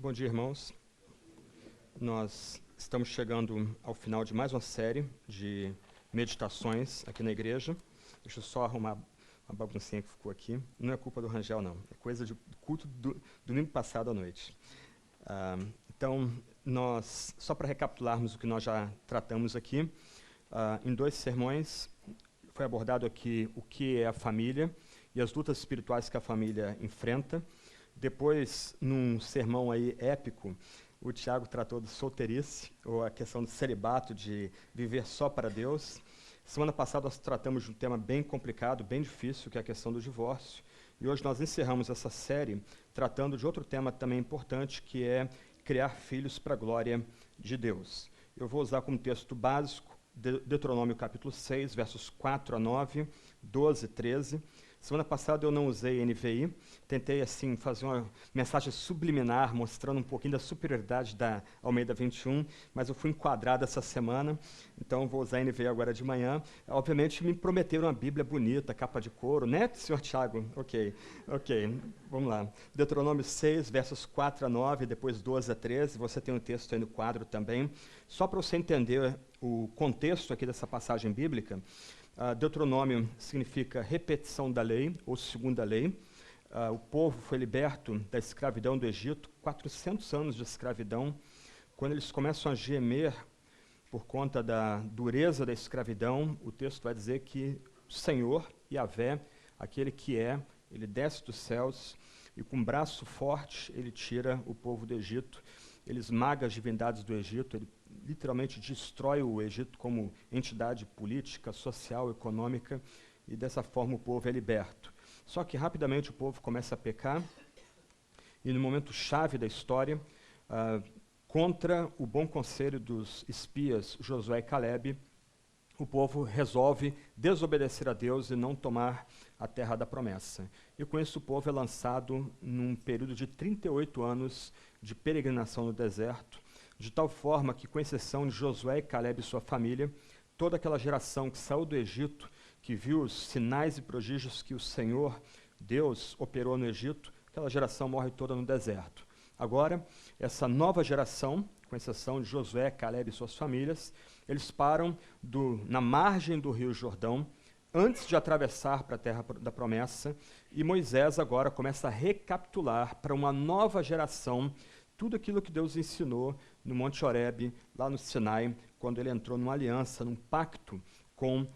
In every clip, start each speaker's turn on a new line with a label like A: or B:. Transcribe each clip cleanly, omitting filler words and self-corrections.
A: Bom dia, irmãos. Nós estamos chegando ao final de mais uma série de meditações aqui na igreja. Deixa eu só arrumar uma baguncinha que ficou aqui. Não é culpa do Rangel, não. É coisa do culto do domingo passado à noite. Então, só para recapitularmos o que nós já tratamos aqui, em 2 sermões foi abordado aqui o que é a família e as lutas espirituais que a família enfrenta. Depois, num sermão aí épico, o Tiago tratou de solteirice, ou a questão do celibato, de viver só para Deus. Semana passada nós tratamos de um tema bem complicado, bem difícil, que é a questão do divórcio. E hoje nós encerramos essa série tratando de outro tema também importante, que é criar filhos para a glória de Deus. Eu vou usar como texto básico Deuteronômio capítulo 6, versos 4 a 9, 12 e 13. Semana passada eu não usei NVI, tentei assim fazer uma mensagem subliminar, mostrando um pouquinho da superioridade da Almeida 21, mas eu fui enquadrado essa semana, então vou usar NVI agora de manhã. Obviamente me prometeram uma Bíblia bonita, capa de couro, né, senhor Tiago? Ok, vamos lá. Deuteronômio 6, versos 4 a 9, depois 12 a 13, você tem um texto aí no quadro também. Só para você entender o contexto aqui dessa passagem bíblica, Deuteronômio significa repetição da lei, ou segunda lei. O povo foi liberto da escravidão do Egito, 400 anos de escravidão. Quando eles começam a gemer por conta da dureza da escravidão, o texto vai dizer que o Senhor, Yahvé, aquele que ele desce dos céus e com um braço forte ele tira o povo do Egito. Ele esmaga as divindades do Egito, ele literalmente destrói o Egito como entidade política, social, econômica, e dessa forma o povo é liberto. Só que rapidamente o povo começa a pecar, e no momento chave da história, contra o bom conselho dos espias Josué e Calebe, o povo resolve desobedecer a Deus e não tomar a terra da promessa. E com isso o povo é lançado num período de 38 anos de peregrinação no deserto, de tal forma que, com exceção de Josué e Calebe e sua família, toda aquela geração que saiu do Egito, que viu os sinais e prodígios que o Senhor, Deus, operou no Egito, aquela geração morre toda no deserto. Agora, essa nova geração, com exceção de Josué, Calebe e suas famílias, eles param na margem do rio Jordão, antes de atravessar para a terra da promessa, e Moisés agora começa a recapitular para uma nova geração tudo aquilo que Deus ensinou no Monte Horebe, lá no Sinai, quando ele entrou numa aliança, num pacto com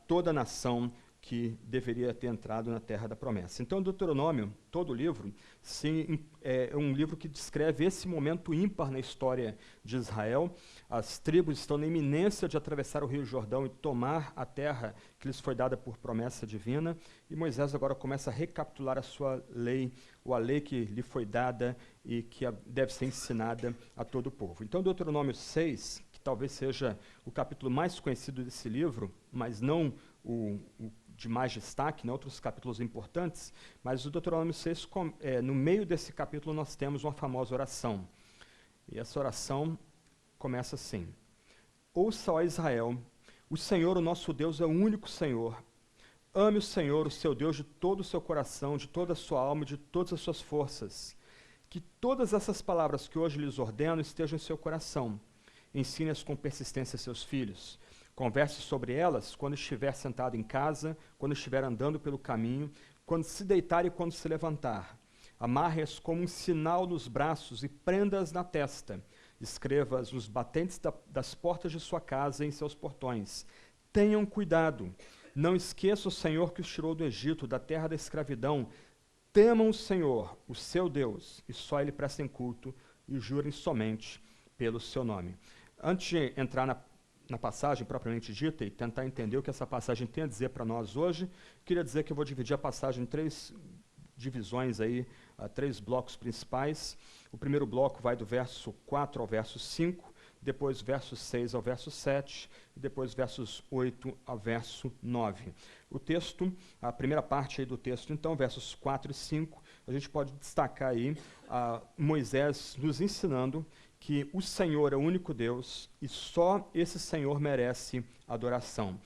A: toda a nação que deveria ter entrado na terra da promessa. Então, Deuteronômio, todo o livro, sim, é um livro que descreve esse momento ímpar na história de Israel. As tribos estão na iminência de atravessar o rio Jordão e tomar a terra que lhes foi dada por promessa divina, e Moisés agora começa a recapitular a sua lei, ou a lei que lhe foi dada e que deve ser ensinada a todo o povo. Então, Deuteronômio 6, que talvez seja o capítulo mais conhecido desse livro, mas não o de mais destaque, né, outros capítulos importantes, mas o Deuteronômio 6, no meio desse capítulo nós temos uma famosa oração. E essa oração começa assim: Ouça, ó Israel, o Senhor, o nosso Deus, é o único Senhor. Ame o Senhor, o seu Deus, de todo o seu coração, de toda a sua alma e de todas as suas forças. Que todas essas palavras que hoje lhes ordeno estejam em seu coração. Ensine-as com persistência a seus filhos. Converse sobre elas quando estiver sentado em casa, quando estiver andando pelo caminho, quando se deitar e quando se levantar. Amarre-as como um sinal nos braços e prenda-as na testa. Escreva-as nos batentes das portas de sua casa e em seus portões. Tenham cuidado. Não esqueça o Senhor que os tirou do Egito, da terra da escravidão. Temam o Senhor, o seu Deus, e só Ele prestem culto, e jurem somente pelo seu nome. Antes de entrar na passagem propriamente dita e tentar entender o que essa passagem tem a dizer para nós hoje, queria dizer que eu vou dividir a passagem em 3 divisões aí, 3 blocos principais. O primeiro bloco vai do verso 4 ao verso 5, depois versos 6 ao verso 7, e depois versos 8 ao verso 9. O texto, a primeira parte aí do texto, então, versos 4 e 5, a gente pode destacar aí Moisés nos ensinando que o Senhor é o único Deus e só esse Senhor merece adoração.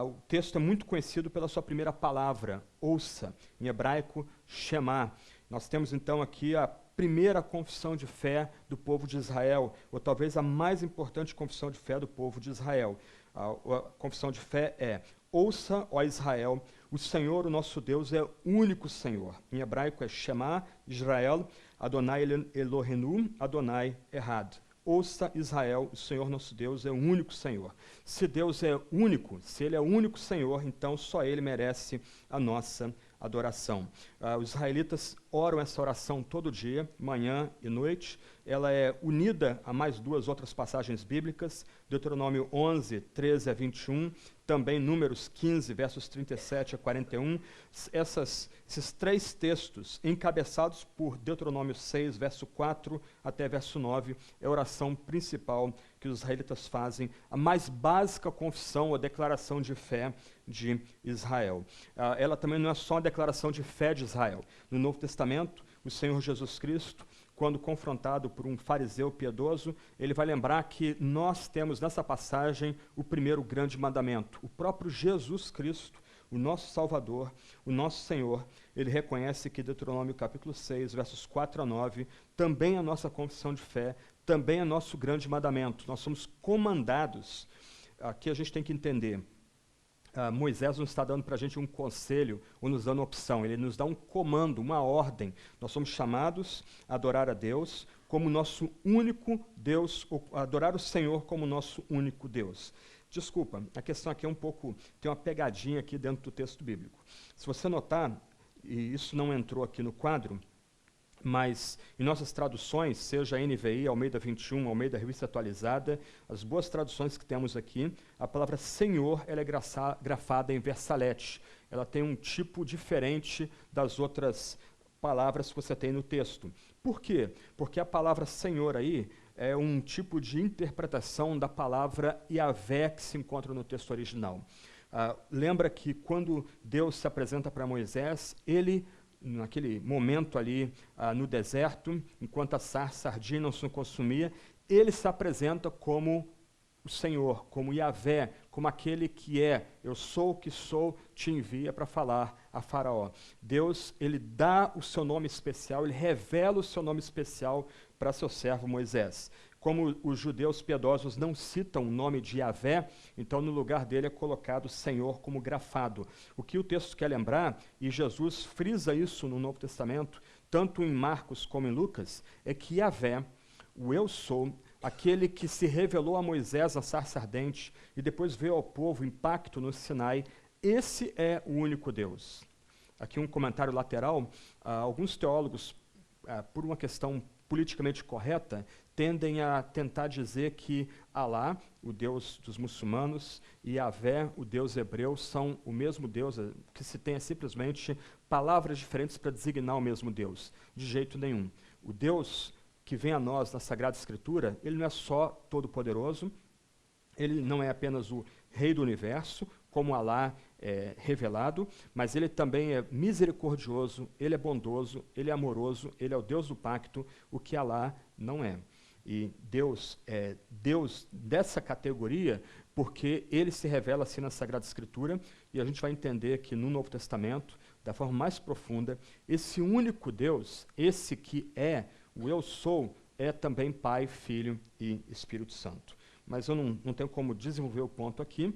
A: O texto é muito conhecido pela sua primeira palavra, ouça, em hebraico, Shema. Nós temos então aqui a primeira confissão de fé do povo de Israel, ou talvez a mais importante confissão de fé do povo de Israel. A confissão de fé é: ouça, ó Israel, o Senhor, o nosso Deus, é o único Senhor. Em hebraico é Shema Israel, Adonai Eloheinu, Adonai Echad. Ouça, Israel, o Senhor nosso Deus é o único Senhor. Se Deus é único, se Ele é o único Senhor, então só Ele merece a nossa adoração. Os israelitas oram essa oração todo dia, manhã e noite. Ela é unida a mais duas outras passagens bíblicas, Deuteronômio 11, 13 a 21, também Números 15, versos 37 a 41. Esses três textos, encabeçados por Deuteronômio 6, verso 4 até verso 9, é a oração principal que os israelitas fazem, a mais básica confissão ou declaração de fé de Israel. Ela também não é só a declaração de fé de Israel. No Novo Testamento, o Senhor Jesus Cristo, quando confrontado por um fariseu piedoso, ele vai lembrar que nós temos nessa passagem o primeiro grande mandamento. O próprio Jesus Cristo, o nosso Salvador, o nosso Senhor, ele reconhece que Deuteronômio capítulo 6, versos 4 a 9, também é a nossa confissão de fé, também é nosso grande mandamento. Nós somos comandados. Aqui a gente tem que entender. Moisés não está dando para a gente um conselho ou nos dando uma opção, ele nos dá um comando, uma ordem. Nós somos chamados a adorar a Deus como nosso único Deus, ou adorar o Senhor como nosso único Deus. Desculpa, a questão aqui é tem uma pegadinha aqui dentro do texto bíblico. Se você notar, e isso não entrou aqui no quadro, mas em nossas traduções, seja a NVI, Almeida 21, Almeida Revista Atualizada, as boas traduções que temos aqui, a palavra Senhor ela é grafada em versalete. Ela tem um tipo diferente das outras palavras que você tem no texto. Por quê? Porque a palavra Senhor aí é um tipo de interpretação da palavra Yahvé que se encontra no texto original. Lembra que quando Deus se apresenta para Moisés, ele naquele momento ali no deserto, enquanto a sarça ardia e não se consumia, ele se apresenta como o Senhor, como Yahvé, como aquele que é, eu sou o que sou, te envia para falar a Faraó. Deus, ele dá o seu nome especial, ele revela o seu nome especial para seu servo Moisés. Como os judeus piedosos não citam o nome de Yahvé, então no lugar dele é colocado Senhor como grafado. O que o texto quer lembrar, e Jesus frisa isso no Novo Testamento, tanto em Marcos como em Lucas, é que Yahvé, o eu sou, aquele que se revelou a Moisés na sarça ardente e depois veio ao povo em pacto no Sinai, esse é o único Deus. Aqui um comentário lateral, alguns teólogos, por uma questão politicamente correta, tendem a tentar dizer que Alá, o Deus dos muçulmanos, e Yahvé, o Deus hebreu, são o mesmo Deus, que se tenha simplesmente palavras diferentes para designar o mesmo Deus. De jeito nenhum. O Deus que vem a nós na Sagrada Escritura, ele não é só todo-poderoso, ele não é apenas o Rei do Universo, como Alá é revelado, mas ele também é misericordioso, ele é bondoso, ele é amoroso, ele é o Deus do pacto, o que Alá não é. E Deus é Deus dessa categoria porque ele se revela assim na Sagrada Escritura, e a gente vai entender que no Novo Testamento, da forma mais profunda, esse único Deus, esse que é o eu sou, é também Pai, Filho e Espírito Santo. Mas eu não tenho como desenvolver o ponto aqui.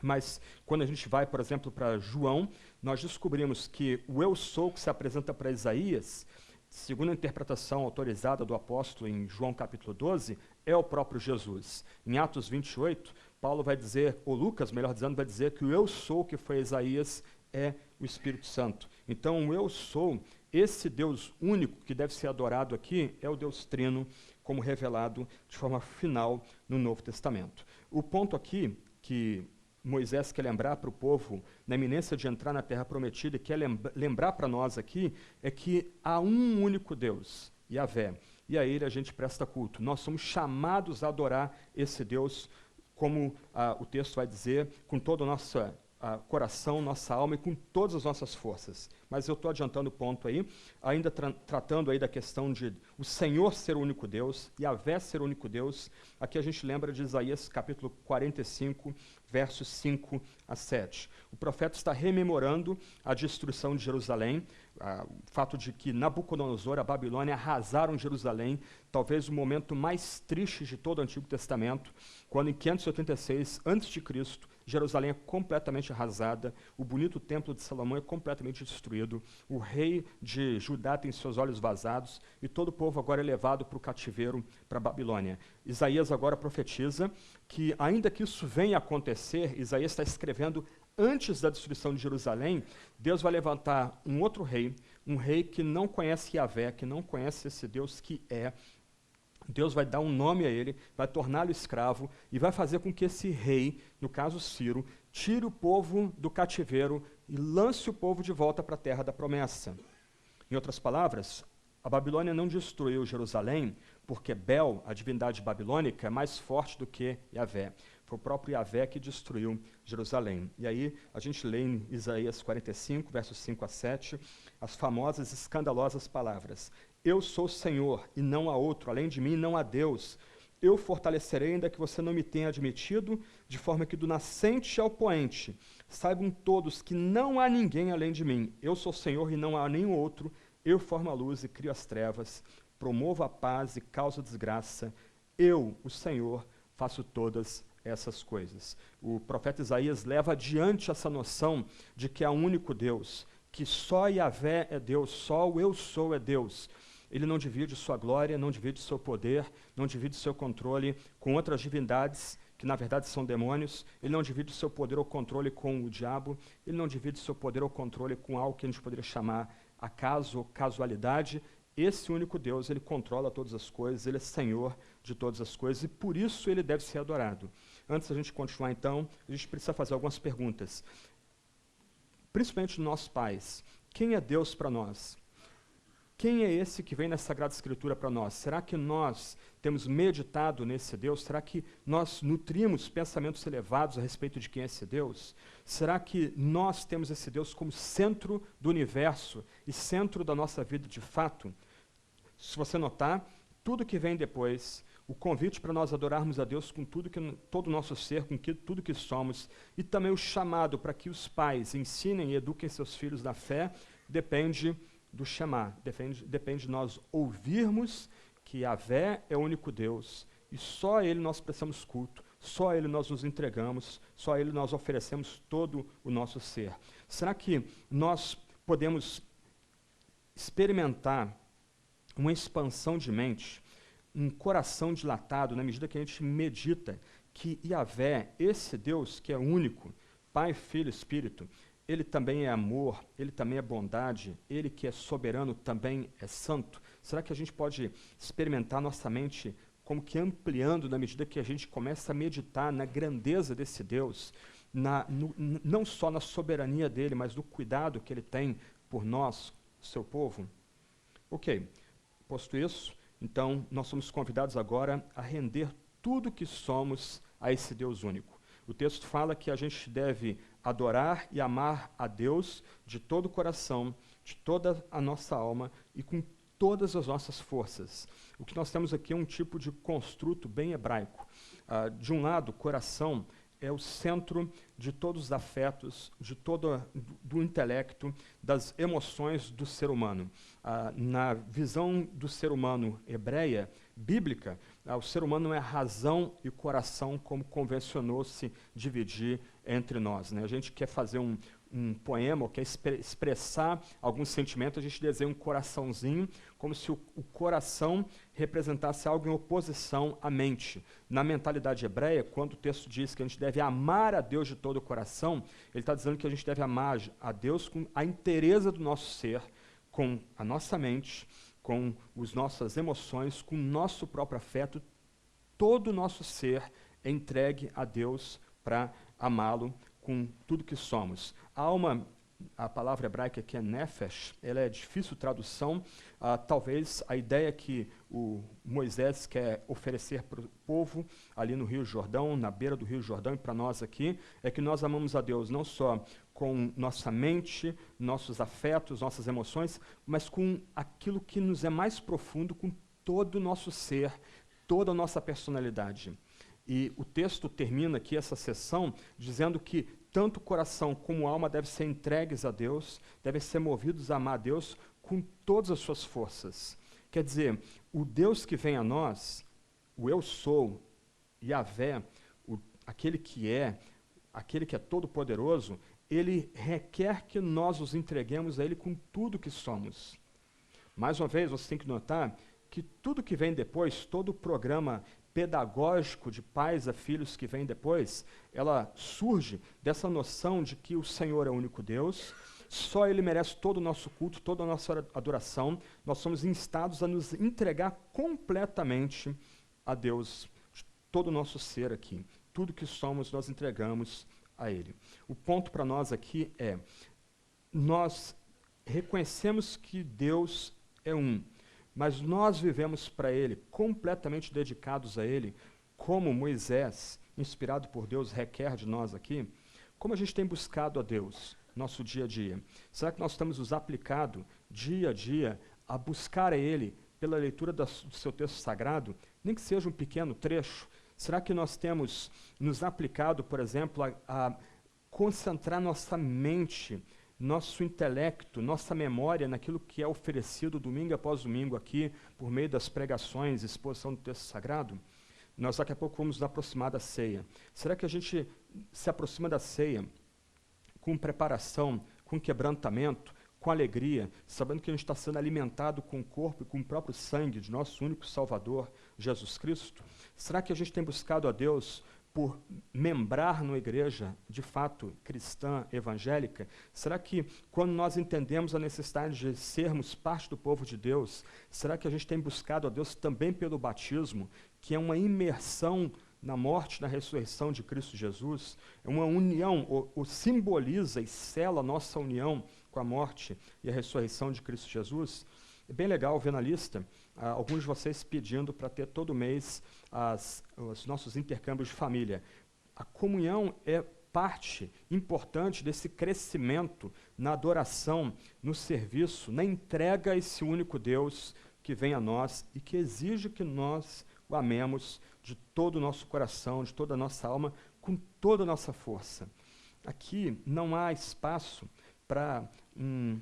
A: Mas quando a gente vai, por exemplo, para João, nós descobrimos que o eu sou que se apresenta para Isaías, segundo a interpretação autorizada do apóstolo em João capítulo 12, é o próprio Jesus. Em Atos 28, Paulo vai dizer, ou Lucas, melhor dizendo, vai dizer que o eu sou que foi Isaías é o Espírito Santo. Então, o eu sou, esse Deus único que deve ser adorado aqui, é o Deus Trino, como revelado de forma final no Novo Testamento. O ponto aqui que Moisés quer lembrar para o povo, na iminência de entrar na Terra Prometida, e quer lembrar para nós aqui, é que há um único Deus, Yahvé, e a ele a gente presta culto. Nós somos chamados a adorar esse Deus, como o texto vai dizer, com todo o nosso coração, nossa alma e com todas as nossas forças. Mas eu estou adiantando o ponto aí, ainda tratando aí da questão de o Senhor ser o único Deus, Yahvé ser o único Deus. Aqui a gente lembra de Isaías capítulo 45, versos 5 a 7. O profeta está rememorando a destruição de Jerusalém. o fato de que Nabucodonosor, a Babilônia, arrasaram Jerusalém, talvez o momento mais triste de todo o Antigo Testamento, quando em 586 a.C., Jerusalém é completamente arrasada, o bonito templo de Salomão é completamente destruído, o rei de Judá tem seus olhos vazados e todo o povo agora é levado para o cativeiro, para a Babilônia. Isaías agora profetiza que, ainda que isso venha a acontecer, Isaías está escrevendo antes da destruição de Jerusalém, Deus vai levantar um outro rei, um rei que não conhece Yahvé, que não conhece esse Deus que é. Deus vai dar um nome a ele, vai torná-lo escravo e vai fazer com que esse rei, no caso Ciro, tire o povo do cativeiro e lance o povo de volta para a terra da promessa. Em outras palavras, a Babilônia não destruiu Jerusalém porque Bel, a divindade babilônica, é mais forte do que Yahvé. Foi o próprio Yahvé que destruiu Jerusalém. E aí a gente lê em Isaías 45, versos 5 a 7, as famosas e escandalosas palavras: Eu sou o Senhor, e não há outro, além de mim não há Deus. Eu fortalecerei, ainda que você não me tenha admitido, de forma que do nascente ao poente saibam todos que não há ninguém além de mim. Eu sou o Senhor e não há nenhum outro. Eu formo a luz e crio as trevas, promovo a paz e causo desgraça. Eu, o Senhor, faço todas essas coisas. O profeta Isaías leva adiante essa noção de que há um único Deus, que só Yahvé é Deus, só o Eu Sou é Deus. Ele não divide sua glória, não divide seu poder, não divide seu controle com outras divindades, que na verdade são demônios. Ele não divide seu poder ou controle com o diabo. Ele não divide seu poder ou controle com algo que a gente poderia chamar acaso ou casualidade. Esse único Deus, ele controla todas as coisas, ele é Senhor de todas as coisas e por isso ele deve ser adorado. Antes da gente continuar então, a gente precisa fazer algumas perguntas. Principalmente dos nossos pais. Quem é Deus para nós? Quem é esse que vem na Sagrada Escritura para nós? Será que nós temos meditado nesse Deus? Será que nós nutrimos pensamentos elevados a respeito de quem é esse Deus? Será que nós temos esse Deus como centro do universo e centro da nossa vida de fato? Se você notar, tudo que vem depois, o convite para nós adorarmos a Deus com todo o nosso ser, com tudo que somos, e também o chamado para que os pais ensinem e eduquem seus filhos na fé, depende do chamar, depende de nós ouvirmos que Yahvé é o único Deus, e só a Ele nós prestamos culto, só a Ele nós nos entregamos, só a Ele nós oferecemos todo o nosso ser. Será que nós podemos experimentar uma expansão de mente, um coração dilatado, na medida que a gente medita que Yahvé, esse Deus que é único, Pai, Filho, Espírito, Ele também é amor, Ele também é bondade, Ele que é soberano também é santo? Será que a gente pode experimentar nossa mente como que ampliando na medida que a gente começa a meditar na grandeza desse Deus, não só na soberania dEle, mas no cuidado que Ele tem por nós, seu povo? Ok, posto isso, então nós somos convidados agora a render tudo que somos a esse Deus único. O texto fala que a gente deve adorar e amar a Deus de todo o coração, de toda a nossa alma e com todas as nossas forças. O que nós temos aqui é um tipo de construto bem hebraico. De um lado, coração é o centro de todos os afetos, do intelecto, das emoções do ser humano. Na visão do ser humano hebreia, bíblica, o ser humano não é razão e coração como convencionou-se dividir entre nós, né? A gente quer fazer um poema, ou quer expressar algum sentimento, a gente desenha um coraçãozinho, como se o coração representasse algo em oposição à mente. Na mentalidade hebreia, quando o texto diz que a gente deve amar a Deus de todo o coração, ele está dizendo que a gente deve amar a Deus com a inteireza do nosso ser, com a nossa mente, com as nossas emoções, com o nosso próprio afeto, todo o nosso ser é entregue a Deus para amá-lo com tudo que somos. A alma, a palavra hebraica que é nefesh, ela é difícil tradução. Talvez a ideia que o Moisés quer oferecer para o povo ali no Rio Jordão, na beira do Rio Jordão e para nós aqui, é que nós amamos a Deus não só com nossa mente, nossos afetos, nossas emoções, mas com aquilo que nos é mais profundo, com todo o nosso ser, toda a nossa personalidade. E o texto termina aqui, essa sessão, dizendo que tanto o coração como a alma devem ser entregues a Deus, devem ser movidos a amar a Deus com todas as suas forças. Quer dizer, o Deus que vem a nós, o Eu Sou, Yahvé, aquele que é todo-poderoso, ele requer que nós os entreguemos a ele com tudo que somos. Mais uma vez, você tem que notar que tudo que vem depois, todo o programa pedagógico de pais a filhos que vem depois, ela surge dessa noção de que o Senhor é o único Deus, só Ele merece todo o nosso culto, toda a nossa adoração, nós somos instados a nos entregar completamente a Deus, todo o nosso ser aqui, tudo que somos nós entregamos a Ele. O ponto para nós aqui é, nós reconhecemos que Deus é um, mas nós vivemos para Ele, completamente dedicados a Ele, como Moisés, inspirado por Deus, requer de nós aqui. Como a gente tem buscado a Deus, nosso dia a dia? Será que nós estamos nos aplicado, dia a dia, a buscar a Ele, pela leitura do seu texto sagrado, nem que seja um pequeno trecho? Será que nós temos nos aplicado, por exemplo, a concentrar nossa mente, nosso intelecto, nossa memória naquilo que é oferecido domingo após domingo aqui, por meio das pregações, exposição do texto sagrado? Nós daqui a pouco vamos nos aproximar da ceia. Será que a gente se aproxima da ceia com preparação, com quebrantamento, com alegria, sabendo que a gente está sendo alimentado com o corpo e com o próprio sangue de nosso único Salvador, Jesus Cristo? Será que a gente tem buscado a Deus por membrar numa igreja, de fato, cristã, evangélica? Será que, quando nós entendemos a necessidade de sermos parte do povo de Deus, será que a gente tem buscado a Deus também pelo batismo, que é uma imersão na morte e na ressurreição de Cristo Jesus? É uma união, ou simboliza e sela a nossa união com a morte e a ressurreição de Cristo Jesus? É bem legal ver na lista alguns de vocês pedindo para ter todo mês os nossos intercâmbios de família. A comunhão é parte importante desse crescimento na adoração, no serviço, na entrega a esse único Deus que vem a nós e que exige que nós o amemos de todo o nosso coração, de toda a nossa alma, com toda a nossa força. Aqui não há espaço para um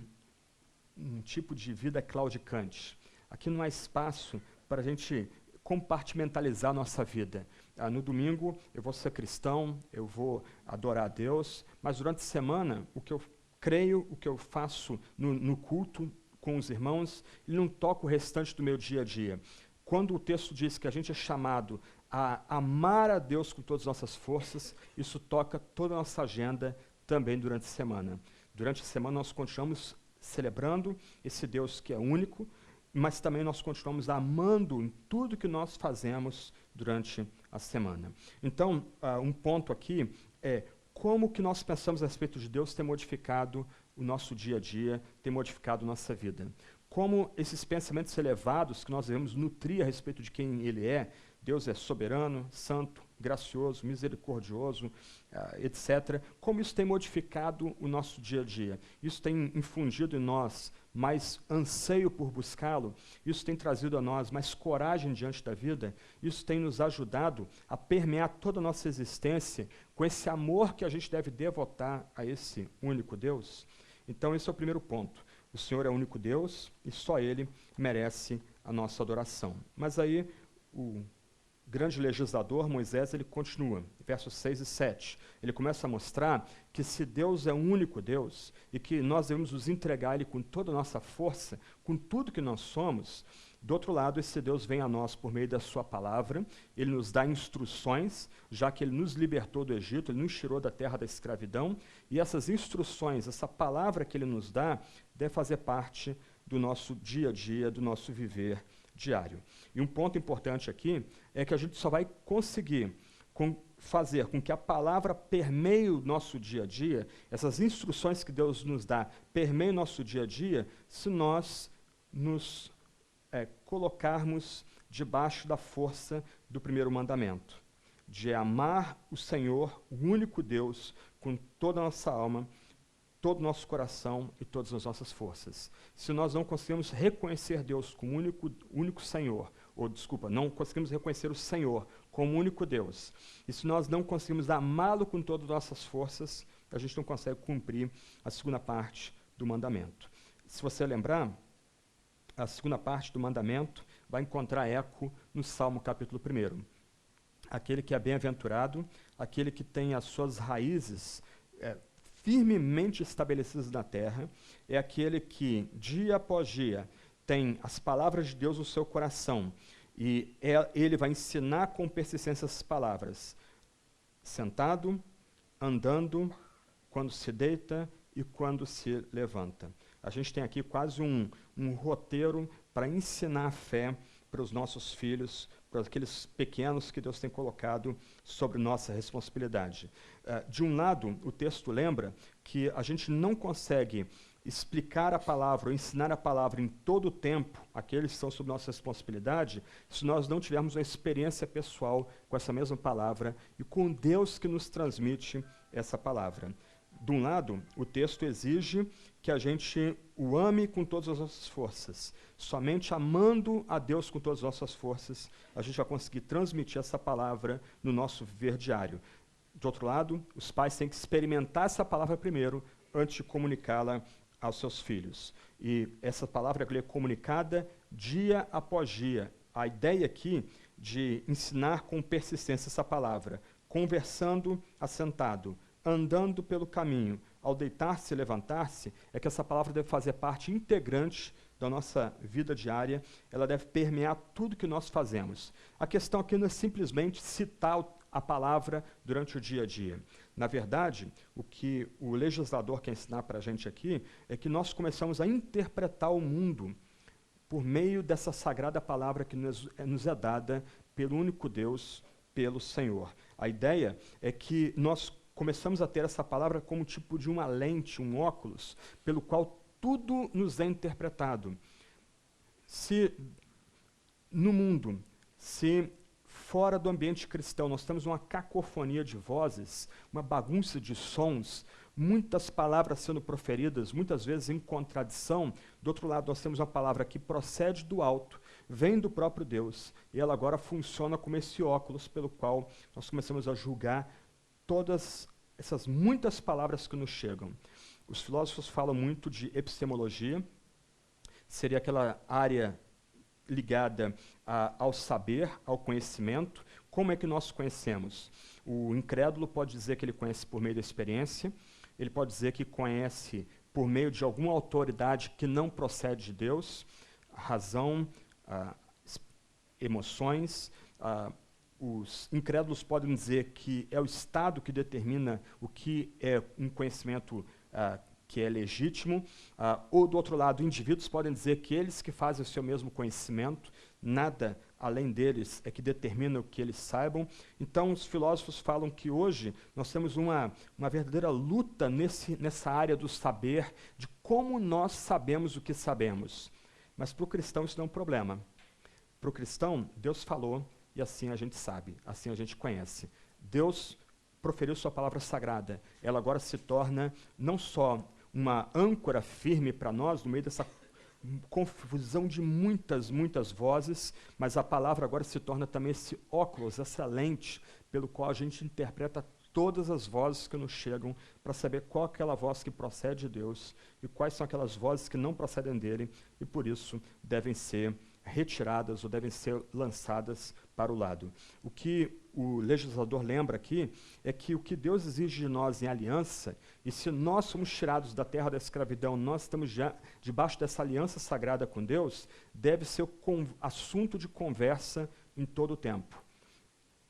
A: tipo de vida claudicante. Aqui não há espaço para a gente compartimentalizar a nossa vida. No domingo eu vou ser cristão, eu vou adorar a Deus, mas durante a semana o que eu creio, o que eu faço no culto com os irmãos, ele não toca o restante do meu dia a dia. Quando o texto diz que a gente é chamado a amar a Deus com todas as nossas forças, isso toca toda a nossa agenda também durante a semana. Durante a semana nós continuamos celebrando esse Deus que é único, mas também nós continuamos amando em tudo que nós fazemos durante a semana. Então, um ponto aqui é como que nós pensamos a respeito de Deus tem modificado o nosso dia a dia, tem modificado nossa vida. Como esses pensamentos elevados que nós devemos nutrir a respeito de quem Ele é, Deus é soberano, santo, gracioso, misericordioso, etc. Como isso tem modificado o nosso dia a dia? Isso tem infundido em nós mais anseio por buscá-lo? Isso tem trazido a nós mais coragem diante da vida? Isso tem nos ajudado a permear toda a nossa existência com esse amor que a gente deve devotar a esse único Deus? Então, esse é o primeiro ponto. O Senhor é o único Deus e só Ele merece a nossa adoração. Mas aí, o grande legislador, Moisés, ele continua, versos 6 e 7. Ele começa a mostrar que se Deus é o único Deus e que nós devemos nos entregar a Ele com toda a nossa força, com tudo que nós somos, do outro lado, esse Deus vem a nós por meio da sua palavra, Ele nos dá instruções, já que Ele nos libertou do Egito, Ele nos tirou da terra da escravidão, e essas instruções, essa palavra que Ele nos dá, deve fazer parte do nosso dia a dia, do nosso viver diário. E um ponto importante aqui é que a gente só vai conseguir fazer com que a palavra permeie o nosso dia a dia, essas instruções que Deus nos dá permeiem o nosso dia a dia, se nós nos colocarmos debaixo da força do primeiro mandamento, de amar o Senhor, o único Deus, com toda a nossa alma, todo o nosso coração e todas as nossas forças. Se nós não conseguimos reconhecer Deus como único Senhor, não conseguimos reconhecer o Senhor como único Deus. E se nós não conseguimos amá-lo com todas as nossas forças, a gente não consegue cumprir a segunda parte do mandamento. Se você lembrar, a segunda parte do mandamento vai encontrar eco no Salmo capítulo 1. Aquele que é bem-aventurado, aquele que tem as suas raízes firmemente estabelecidas na terra, é aquele que, dia após dia, tem as palavras de Deus no seu coração, e ele vai ensinar com persistência essas palavras, sentado, andando, quando se deita e quando se levanta. A gente tem aqui quase um roteiro para ensinar a fé para os nossos filhos, para aqueles pequenos que Deus tem colocado sobre nossa responsabilidade. De um lado, o texto lembra que a gente não consegue explicar a palavra ou ensinar a palavra em todo o tempo, aqueles que estão sob nossa responsabilidade, se nós não tivermos uma experiência pessoal com essa mesma palavra e com Deus que nos transmite essa palavra. De um lado, o texto exige que a gente o ame com todas as nossas forças. Somente amando a Deus com todas as nossas forças, a gente vai conseguir transmitir essa palavra no nosso viver diário. De outro lado, os pais têm que experimentar essa palavra primeiro, antes de comunicá-la aos seus filhos. E essa palavra é comunicada dia após dia. A ideia aqui de ensinar com persistência essa palavra, conversando assentado, andando pelo caminho, ao deitar-se e levantar-se, é que essa palavra deve fazer parte integrante da nossa vida diária, ela deve permear tudo que nós fazemos. A questão aqui não é simplesmente citar a palavra durante o dia a dia. Na verdade, o que o legislador quer ensinar para a gente aqui é que nós começamos a interpretar o mundo por meio dessa sagrada palavra que nos é dada pelo único Deus, pelo Senhor. A ideia é que nós começamos a ter essa palavra como tipo de uma lente, um óculos, pelo qual tudo nos é interpretado. Se no mundo, se fora do ambiente cristão nós temos uma cacofonia de vozes, uma bagunça de sons, muitas palavras sendo proferidas, muitas vezes em contradição, do outro lado nós temos uma palavra que procede do alto, vem do próprio Deus, e ela agora funciona como esse óculos pelo qual nós começamos a julgar todas essas muitas palavras que nos chegam. Os filósofos falam muito de epistemologia, seria aquela área ligada ao saber, ao conhecimento. Como é que nós conhecemos? O incrédulo pode dizer que ele conhece por meio da experiência, ele pode dizer que conhece por meio de alguma autoridade que não procede de Deus, a razão, emoções. Os incrédulos podem dizer que é o Estado que determina o que é um conhecimento que é legítimo, ou, do outro lado, indivíduos podem dizer que eles que fazem o seu mesmo conhecimento, nada além deles é que determina o que eles saibam. Então, os filósofos falam que hoje nós temos uma verdadeira luta nessa área do saber, de como nós sabemos o que sabemos. Mas para o cristão isso não é um problema. Para o cristão, Deus falou, e assim a gente sabe, assim a gente conhece. Deus proferiu sua palavra sagrada. Ela agora se torna não só uma âncora firme para nós, no meio dessa confusão de muitas vozes, mas a palavra agora se torna também esse óculos, essa lente, pelo qual a gente interpreta todas as vozes que nos chegam, para saber qual é aquela voz que procede de Deus e quais são aquelas vozes que não procedem dele, e por isso devem ser retiradas ou devem ser lançadas para o lado. O que o legislador lembra aqui é que o que Deus exige de nós em aliança, e se nós somos tirados da terra da escravidão, nós estamos já debaixo dessa aliança sagrada com Deus, deve ser assunto de conversa em todo o tempo.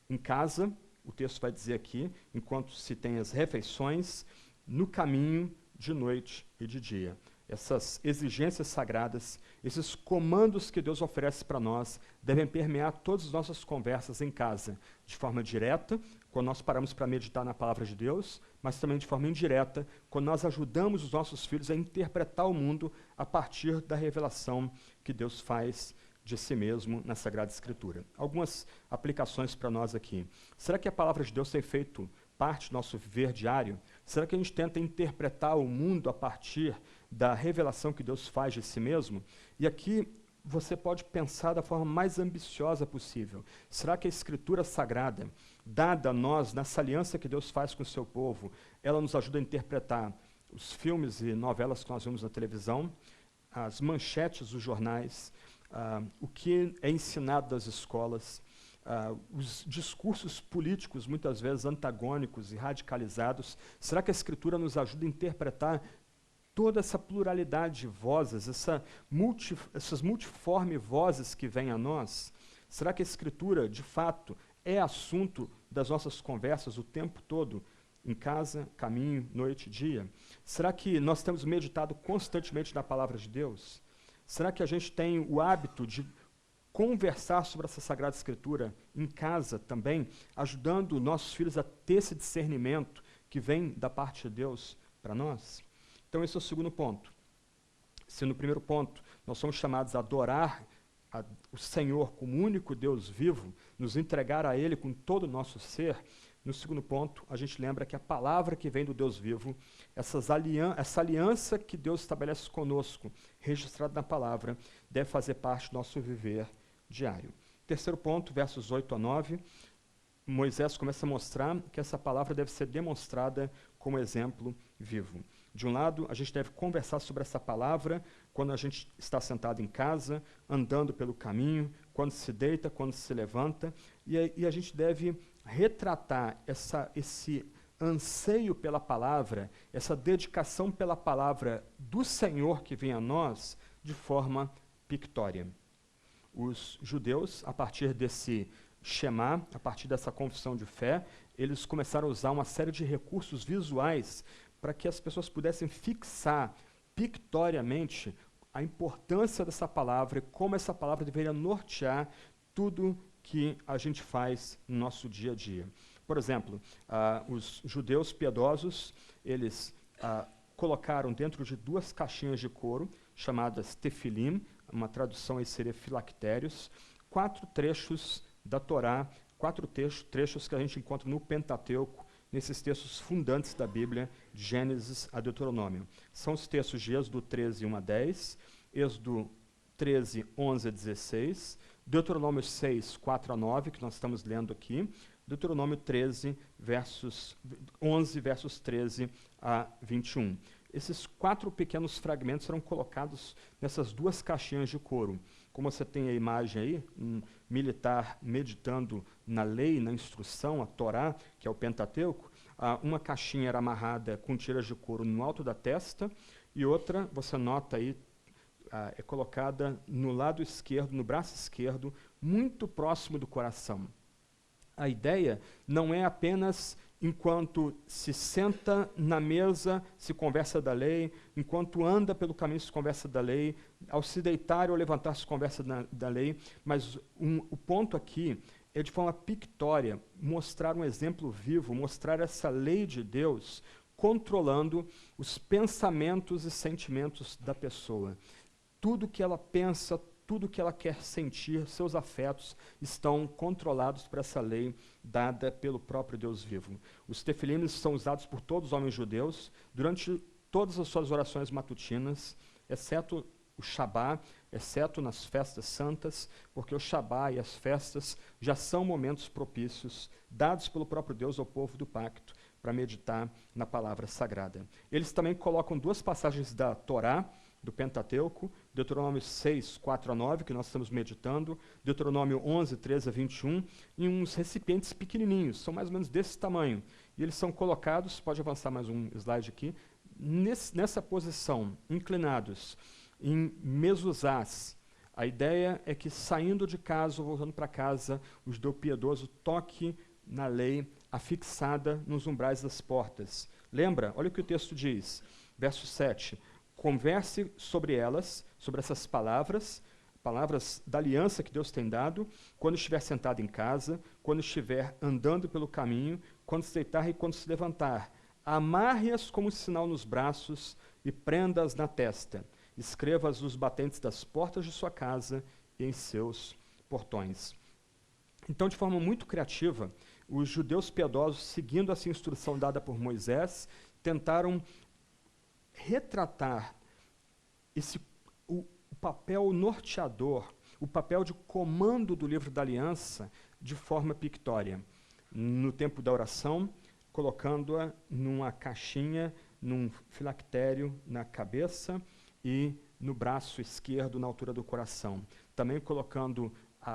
A: Em casa, o texto vai dizer aqui, enquanto se tem as refeições, no caminho, de noite e de dia. Essas exigências sagradas, esses comandos que Deus oferece para nós, devem permear todas as nossas conversas em casa, de forma direta, quando nós paramos para meditar na palavra de Deus, mas também de forma indireta, quando nós ajudamos os nossos filhos a interpretar o mundo a partir da revelação que Deus faz de si mesmo na Sagrada Escritura. Algumas aplicações para nós aqui. Será que a palavra de Deus tem feito parte do nosso viver diário? Será que a gente tenta interpretar o mundo a partir da revelação que Deus faz de si mesmo? E aqui você pode pensar da forma mais ambiciosa possível. Será que a Escritura Sagrada, dada a nós, nessa aliança que Deus faz com o seu povo, ela nos ajuda a interpretar os filmes e novelas que nós vemos na televisão, as manchetes dos jornais, o que é ensinado nas escolas, os discursos políticos, muitas vezes antagônicos e radicalizados? Será que a Escritura nos ajuda a interpretar toda essa pluralidade de vozes, essas multiformes vozes que vêm a nós? Será que a Escritura, de fato, é assunto das nossas conversas o tempo todo, em casa, caminho, noite, dia? Será que nós temos meditado constantemente na Palavra de Deus? Será que a gente tem o hábito de conversar sobre essa Sagrada Escritura em casa também, ajudando nossos filhos a ter esse discernimento que vem da parte de Deus para nós? Então, esse é o segundo ponto. Se no primeiro ponto nós somos chamados a adorar o Senhor como único Deus vivo, nos entregar a Ele com todo o nosso ser, no segundo ponto, a gente lembra que a palavra que vem do Deus vivo, essa aliança que Deus estabelece conosco, registrada na palavra, deve fazer parte do nosso viver diário. Terceiro ponto, versos 8 a 9, Moisés começa a mostrar que essa palavra deve ser demonstrada como exemplo vivo. De um lado, a gente deve conversar sobre essa palavra quando a gente está sentado em casa, andando pelo caminho, quando se deita, quando se levanta, e a gente deve retratar esse anseio pela palavra, essa dedicação pela palavra do Senhor que vem a nós de forma pictória. Os judeus, a partir desse Shema, a partir dessa confissão de fé, eles começaram a usar uma série de recursos visuais para que as pessoas pudessem fixar pictoriamente a importância dessa palavra e como essa palavra deveria nortear tudo que a gente faz no nosso dia a dia. Por exemplo, os judeus piedosos, eles colocaram dentro de 2 caixinhas de couro, chamadas tefilim, uma tradução aí seria filactérios, 4 trechos da Torá, 4 trechos que a gente encontra no Pentateuco, nesses textos fundantes da Bíblia, de Gênesis a Deuteronômio. São os textos de Êxodo 13, 1 a 10, Êxodo 13, 11 a 16, Deuteronômio 6, 4 a 9, que nós estamos lendo aqui, Deuteronômio 13, 11, versos 13 a 21. Esses 4 pequenos fragmentos serão colocados nessas 2 caixinhas de couro. Como você tem a imagem aí, um militar meditando na lei, na instrução, a Torá, que é o Pentateuco, uma caixinha era amarrada com tiras de couro no alto da testa, e outra, você nota aí, é colocada no lado esquerdo, no braço esquerdo, muito próximo do coração. A ideia não é apenas enquanto se senta na mesa, se conversa da lei, enquanto anda pelo caminho, se conversa da lei, ao se deitar ou levantar, se conversa da lei, mas o ponto aqui é, de forma pictória, mostrar um exemplo vivo, mostrar essa lei de Deus controlando os pensamentos e sentimentos da pessoa. Tudo que ela pensa, tudo que ela quer sentir, seus afetos, estão controlados por essa lei dada pelo próprio Deus vivo. Os tefilim são usados por todos os homens judeus durante todas as suas orações matutinas, exceto o Shabá, exceto nas festas santas, porque o Shabá e as festas já são momentos propícios, dados pelo próprio Deus ao povo do pacto, para meditar na palavra sagrada. Eles também colocam 2 passagens da Torá, do Pentateuco, Deuteronômio 6, 4 a 9, que nós estamos meditando, Deuteronômio 11, 13 a 21, em uns recipientes pequenininhos, são mais ou menos desse tamanho. E eles são colocados, pode avançar mais um slide aqui, nessa posição, inclinados, em mezuzás. A ideia é que, saindo de casa ou voltando para casa, o judeu piedoso toque na lei afixada nos umbrais das portas. Lembra? Olha o que o texto diz, verso 7. Converse sobre elas, sobre essas palavras da aliança que Deus tem dado, quando estiver sentado em casa, quando estiver andando pelo caminho, quando se deitar e quando se levantar. Amarre-as como sinal nos braços e prenda-as na testa. Escreva-as nos batentes das portas de sua casa e em seus portões. Então, de forma muito criativa, os judeus piedosos, seguindo essa instrução dada por Moisés, tentaram retratar o papel norteador, o papel de comando do livro da aliança de forma pictória. No tempo da oração, colocando-a numa caixinha, num filactério na cabeça e no braço esquerdo, na altura do coração. Também colocando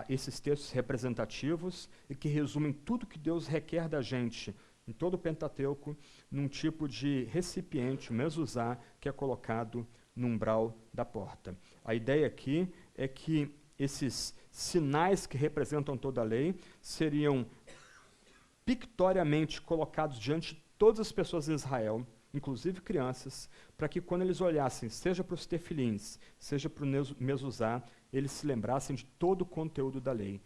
A: esses textos representativos e que resumem tudo que Deus requer da gente, em todo o Pentateuco, num tipo de recipiente, mezuzá, que é colocado no umbral da porta. A ideia aqui é que esses sinais que representam toda a lei seriam pictoriamente colocados diante de todas as pessoas de Israel, inclusive crianças, para que quando eles olhassem, seja para os tefilins, seja para o mezuzá, eles se lembrassem de todo o conteúdo da lei.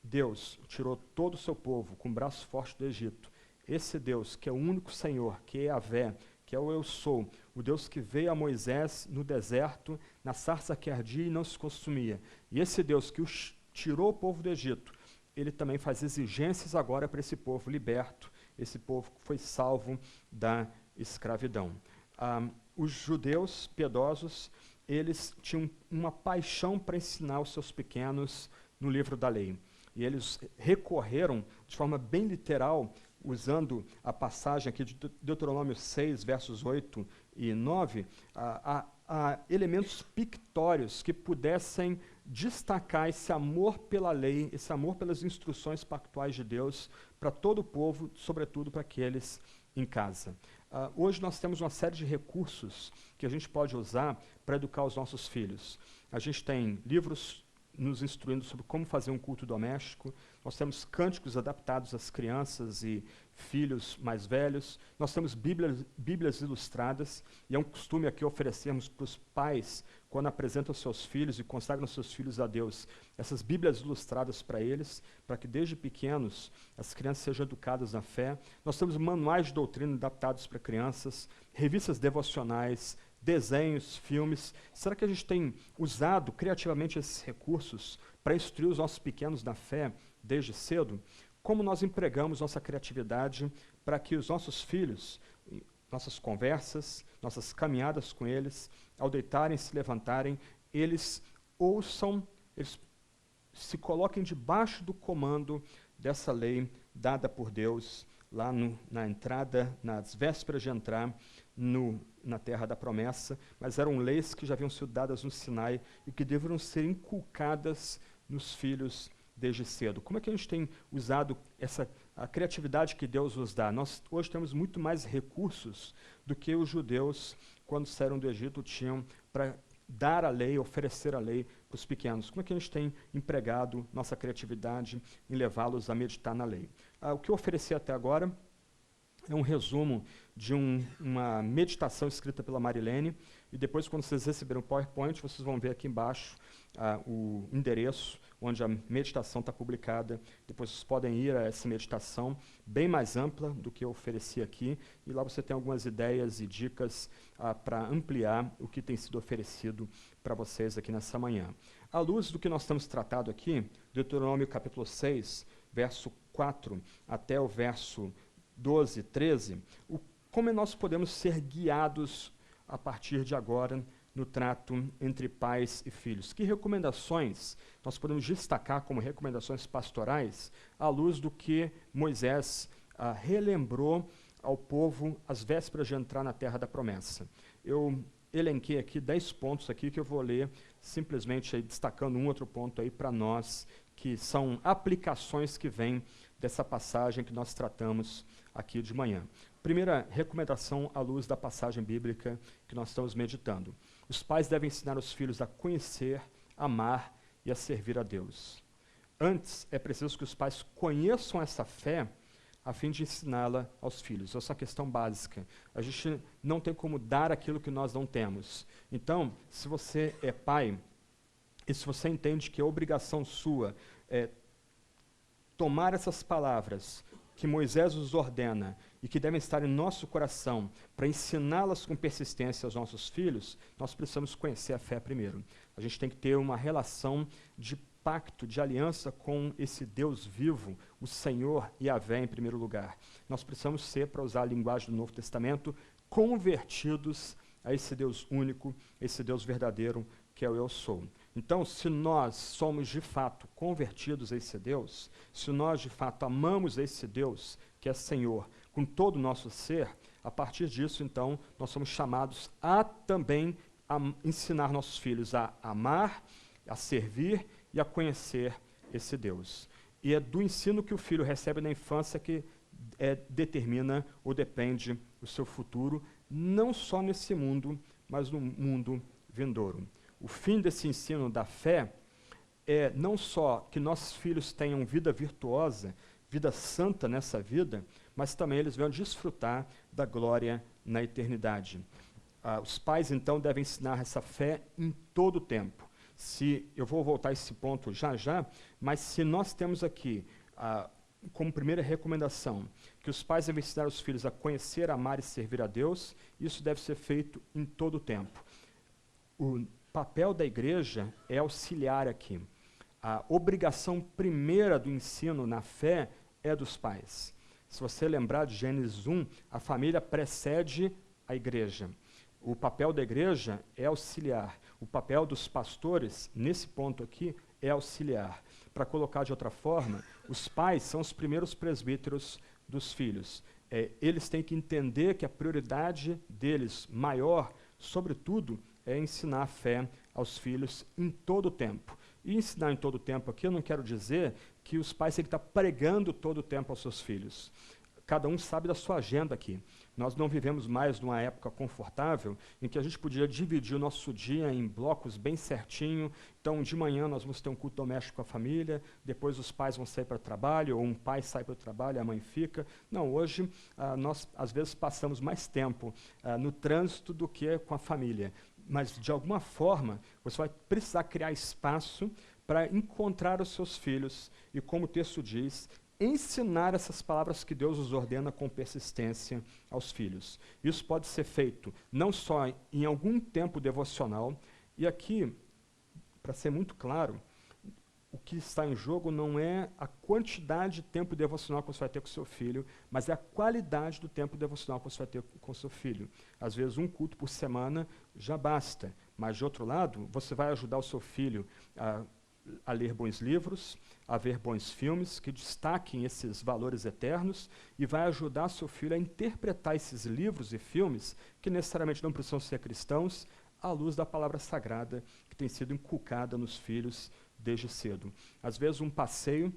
A: Deus tirou todo o seu povo com o braço forte do Egito. Esse Deus, que é o único Senhor, que é Yahvé, que é o Eu Sou, o Deus que veio a Moisés no deserto, na sarça que ardia e não se consumia. E esse Deus que tirou o povo do Egito, ele também faz exigências agora para esse povo liberto, esse povo que foi salvo da escravidão. Os judeus piedosos, eles tinham uma paixão para ensinar os seus pequenos no livro da lei. E eles recorreram, de forma bem literal, usando a passagem aqui de Deuteronômio 6, versos 8 e 9, a elementos pictórios que pudessem destacar esse amor pela lei, esse amor pelas instruções pactuais de Deus para todo o povo, sobretudo para aqueles em casa. Hoje nós temos uma série de recursos que a gente pode usar para educar os nossos filhos. A gente tem livros nos instruindo sobre como fazer um culto doméstico, nós temos cânticos adaptados às crianças e filhos mais velhos, nós temos bíblias ilustradas, e é um costume aqui oferecermos para os pais, quando apresentam seus filhos e consagram seus filhos a Deus, essas bíblias ilustradas para eles, para que desde pequenos as crianças sejam educadas na fé. Nós temos manuais de doutrina adaptados para crianças, revistas devocionais, desenhos, filmes. Será que a gente tem usado criativamente esses recursos para instruir os nossos pequenos na fé desde cedo? Como nós empregamos nossa criatividade para que os nossos filhos, nossas conversas, nossas caminhadas com eles, ao deitarem, se levantarem, eles ouçam, eles se coloquem debaixo do comando dessa lei dada por Deus lá na entrada, nas vésperas de entrar na terra da promessa, mas eram leis que já haviam sido dadas no Sinai e que deveriam ser inculcadas nos filhos desde cedo. Como é que a gente tem usado a criatividade que Deus nos dá? Nós hoje temos muito mais recursos do que os judeus, quando saíram do Egito, tinham para dar a lei, oferecer a lei para os pequenos. Como é que a gente tem empregado nossa criatividade em levá-los a meditar na lei? O que eu ofereci até agora é um resumo de uma meditação escrita pela Marilene, e depois, quando vocês receberem o PowerPoint, vocês vão ver aqui embaixo o endereço onde a meditação está publicada. Depois vocês podem ir a essa meditação, bem mais ampla do que eu ofereci aqui, e lá você tem algumas ideias e dicas para ampliar o que tem sido oferecido para vocês aqui nessa manhã. À luz do que nós estamos tratando aqui, Deuteronômio capítulo 6, verso 4 até o verso 12, 13, como nós podemos ser guiados a partir de agora no trato entre pais e filhos? Que recomendações nós podemos destacar como recomendações pastorais à luz do que Moisés relembrou ao povo às vésperas de entrar na terra da promessa? Eu elenquei aqui 10 pontos aqui que eu vou ler simplesmente aí, destacando um outro ponto aí para nós, que são aplicações que vêm dessa passagem que nós tratamos aqui de manhã. Primeira recomendação à luz da passagem bíblica que nós estamos meditando. Os pais devem ensinar os filhos a conhecer, amar e a servir a Deus. Antes, é preciso que os pais conheçam essa fé a fim de ensiná-la aos filhos. Essa é uma questão básica. A gente não tem como dar aquilo que nós não temos. Então, se você é pai, e se você entende que é obrigação sua tomar essas palavras que Moisés nos ordena e que devem estar em nosso coração para ensiná-las com persistência aos nossos filhos, nós precisamos conhecer a fé primeiro. A gente tem que ter uma relação de pacto, de aliança com esse Deus vivo, o Senhor Yahvé em primeiro lugar. Nós precisamos ser, para usar a linguagem do Novo Testamento, convertidos a esse Deus único, esse Deus verdadeiro, que é o eu sou. Então, se nós somos de fato convertidos a esse Deus, se nós de fato amamos esse Deus, que é Senhor, com todo o nosso ser, a partir disso, então, nós somos chamados a também ensinar nossos filhos a amar, a servir e a conhecer esse Deus. E é do ensino que o filho recebe na infância que determina ou depende o seu futuro, não só nesse mundo, mas no mundo vindouro. O fim desse ensino da fé é não só que nossos filhos tenham vida virtuosa, vida santa nessa vida, mas também eles venham desfrutar da glória na eternidade. Os pais, então, devem ensinar essa fé em todo o tempo. Eu vou voltar a esse ponto já, mas se nós temos aqui, como primeira recomendação, que os pais devem ensinar os filhos a conhecer, amar e servir a Deus, isso deve ser feito em todo o tempo. O papel da igreja é auxiliar aqui. A obrigação primeira do ensino na fé é dos pais. Se você lembrar de Gênesis 1, a família precede a igreja. O papel da igreja é auxiliar. O papel dos pastores, nesse ponto aqui, é auxiliar. Para colocar de outra forma, os pais são os primeiros presbíteros dos filhos. Eles têm que entender que a prioridade deles maior, sobretudo, é ensinar a fé aos filhos em todo o tempo. E ensinar em todo o tempo aqui, eu não quero dizer que os pais têm que estar pregando todo o tempo aos seus filhos. Cada um sabe da sua agenda aqui. Nós não vivemos mais numa época confortável em que a gente podia dividir o nosso dia em blocos bem certinho. Então, de manhã nós vamos ter um culto doméstico com a família, depois os pais vão sair para o trabalho, ou um pai sai para o trabalho, a mãe fica. Não, hoje nós às vezes passamos mais tempo no trânsito do que com a família. Mas, de alguma forma, você vai precisar criar espaço para encontrar os seus filhos e, como o texto diz, ensinar essas palavras que Deus nos ordena com persistência aos filhos. Isso pode ser feito não só em algum tempo devocional, e aqui, para ser muito claro, o que está em jogo não é a quantidade de tempo devocional que você vai ter com seu filho, mas é a qualidade do tempo devocional que você vai ter com seu filho. Às vezes, um culto por semana já basta, mas, de outro lado, você vai ajudar o seu filho a ler bons livros, a ver bons filmes que destaquem esses valores eternos e vai ajudar seu filho a interpretar esses livros e filmes, que necessariamente não precisam ser cristãos, à luz da palavra sagrada que tem sido inculcada nos filhos desde cedo. Às vezes um passeio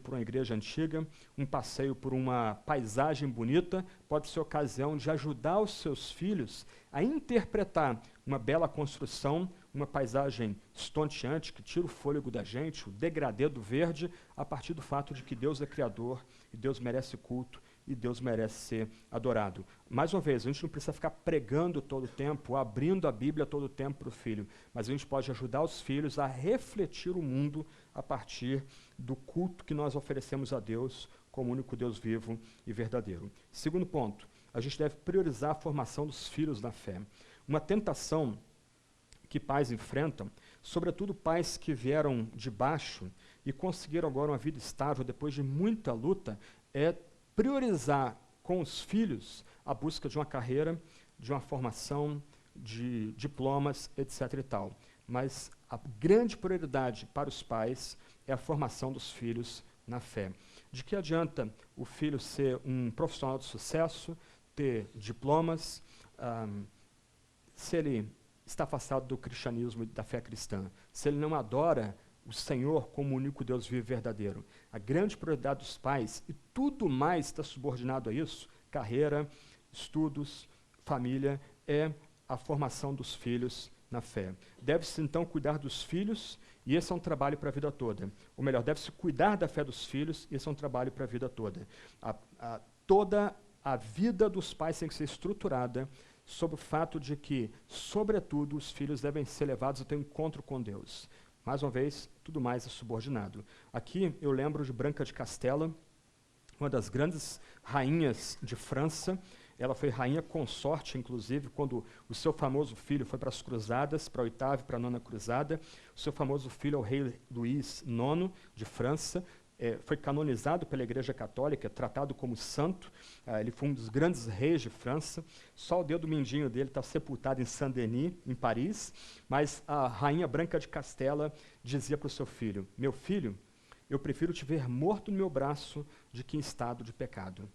A: por uma igreja antiga, um passeio por uma paisagem bonita, pode ser ocasião de ajudar os seus filhos a interpretar uma bela construção, uma paisagem estonteante que tira o fôlego da gente, o degradê do verde, a partir do fato de que Deus é Criador e Deus merece culto e Deus merece ser adorado. Mais uma vez, a gente não precisa ficar pregando todo o tempo, abrindo a Bíblia todo o tempo para o filho, mas a gente pode ajudar os filhos a refletir o mundo a partir do culto que nós oferecemos a Deus como único Deus vivo e verdadeiro. Segundo ponto, a gente deve priorizar a formação dos filhos na fé. Uma tentação que pais enfrentam, sobretudo pais que vieram de baixo e conseguiram agora uma vida estável depois de muita luta, é priorizar com os filhos a busca de uma carreira, de uma formação, de diplomas, etc. e tal. Mas a grande prioridade para os pais é a formação dos filhos na fé. De que adianta o filho ser um profissional de sucesso, ter diplomas, se ele está afastado do cristianismo e da fé cristã, se ele não adora o Senhor como o único Deus vivo e verdadeiro? A grande prioridade dos pais, e tudo mais está subordinado a isso, carreira, estudos, família, é a formação dos filhos na fé. Deve-se, então, cuidar dos filhos, e esse é um trabalho para a vida toda. Ou melhor, deve-se cuidar da fé dos filhos, e esse é um trabalho para a vida toda. Toda a vida dos pais tem que ser estruturada sobre o fato de que, sobretudo, os filhos devem ser levados a ter um encontro com Deus. Mais uma vez, tudo mais é subordinado. Aqui eu lembro de Branca de Castela, uma das grandes rainhas de França. Ela foi rainha consorte, inclusive, quando o seu famoso filho foi para as cruzadas, para a 8ª e para a 9ª cruzada. O seu famoso filho é o rei Luís IX de França. foi canonizado pela Igreja Católica, tratado como santo. Ele foi um dos grandes reis de França. Só o dedo mindinho dele está sepultado em Saint-Denis, em Paris. Mas a rainha Branca de Castela dizia para o seu filho: meu filho, eu prefiro te ver morto no meu braço do que em estado de pecado.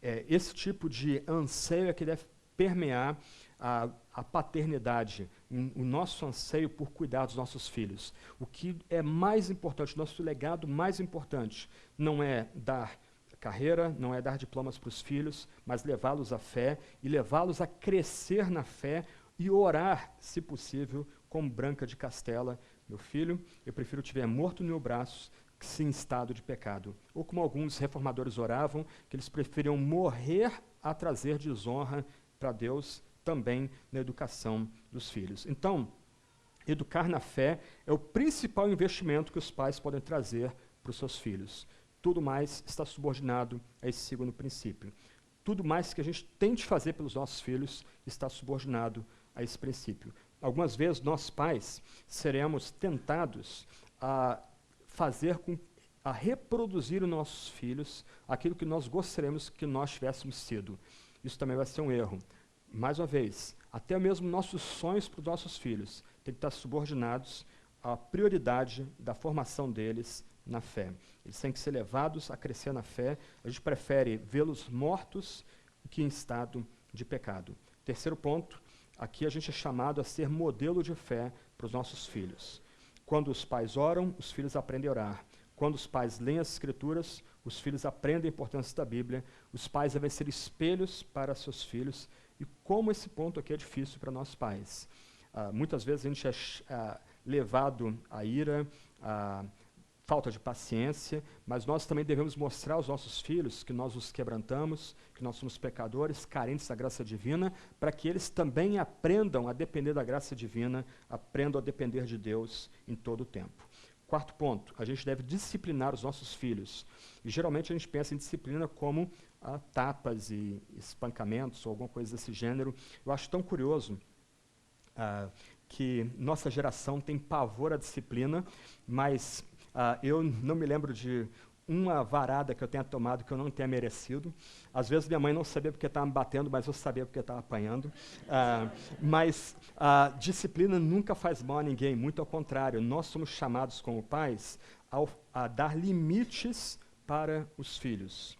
A: Esse tipo de anseio é que deve permear a paternidade, o nosso anseio por cuidar dos nossos filhos. O que é mais importante, nosso legado mais importante, não é dar carreira, não é dar diplomas para os filhos, mas levá-los à fé e levá-los a crescer na fé e orar, se possível, como Branca de Castela: meu filho, eu prefiro te ver morto no meu braço que se em estado de pecado. Ou como alguns reformadores oravam, que eles preferiam morrer a trazer desonra para Deus também na educação dos filhos. Então, educar na fé é o principal investimento que os pais podem trazer para os seus filhos. Tudo mais está subordinado a esse segundo princípio. Tudo mais que a gente tente fazer pelos nossos filhos está subordinado a esse princípio. Algumas vezes nós pais seremos tentados a reproduzir nos nossos filhos aquilo que nós gostaríamos que nós tivéssemos sido. Isso também vai ser um erro. Mais uma vez, até mesmo nossos sonhos para os nossos filhos têm que estar subordinados à prioridade da formação deles na fé. Eles têm que ser levados a crescer na fé. A gente prefere vê-los mortos do que em estado de pecado. Terceiro ponto, aqui a gente é chamado a ser modelo de fé para os nossos filhos. Quando os pais oram, os filhos aprendem a orar. Quando os pais leem as Escrituras, os filhos aprendem a importância da Bíblia. Os pais devem ser espelhos para seus filhos. E como esse ponto aqui é difícil para nós pais. Muitas vezes a gente é levado à ira, à falta de paciência, mas nós também devemos mostrar aos nossos filhos que nós os quebrantamos, que nós somos pecadores, carentes da graça divina, para que eles também aprendam a depender da graça divina, aprendam a depender de Deus em todo o tempo. Quarto ponto, a gente deve disciplinar os nossos filhos. E geralmente a gente pensa em disciplina como tapas e espancamentos ou alguma coisa desse gênero. Eu acho tão curioso que nossa geração tem pavor à disciplina, mas eu não me lembro de uma varada que eu tenha tomado que eu não tenha merecido. Às vezes minha mãe não sabia porque estava me batendo, mas eu sabia porque estava apanhando. Mas a disciplina nunca faz mal a ninguém, muito ao contrário. Nós somos chamados como pais a dar limites para os filhos.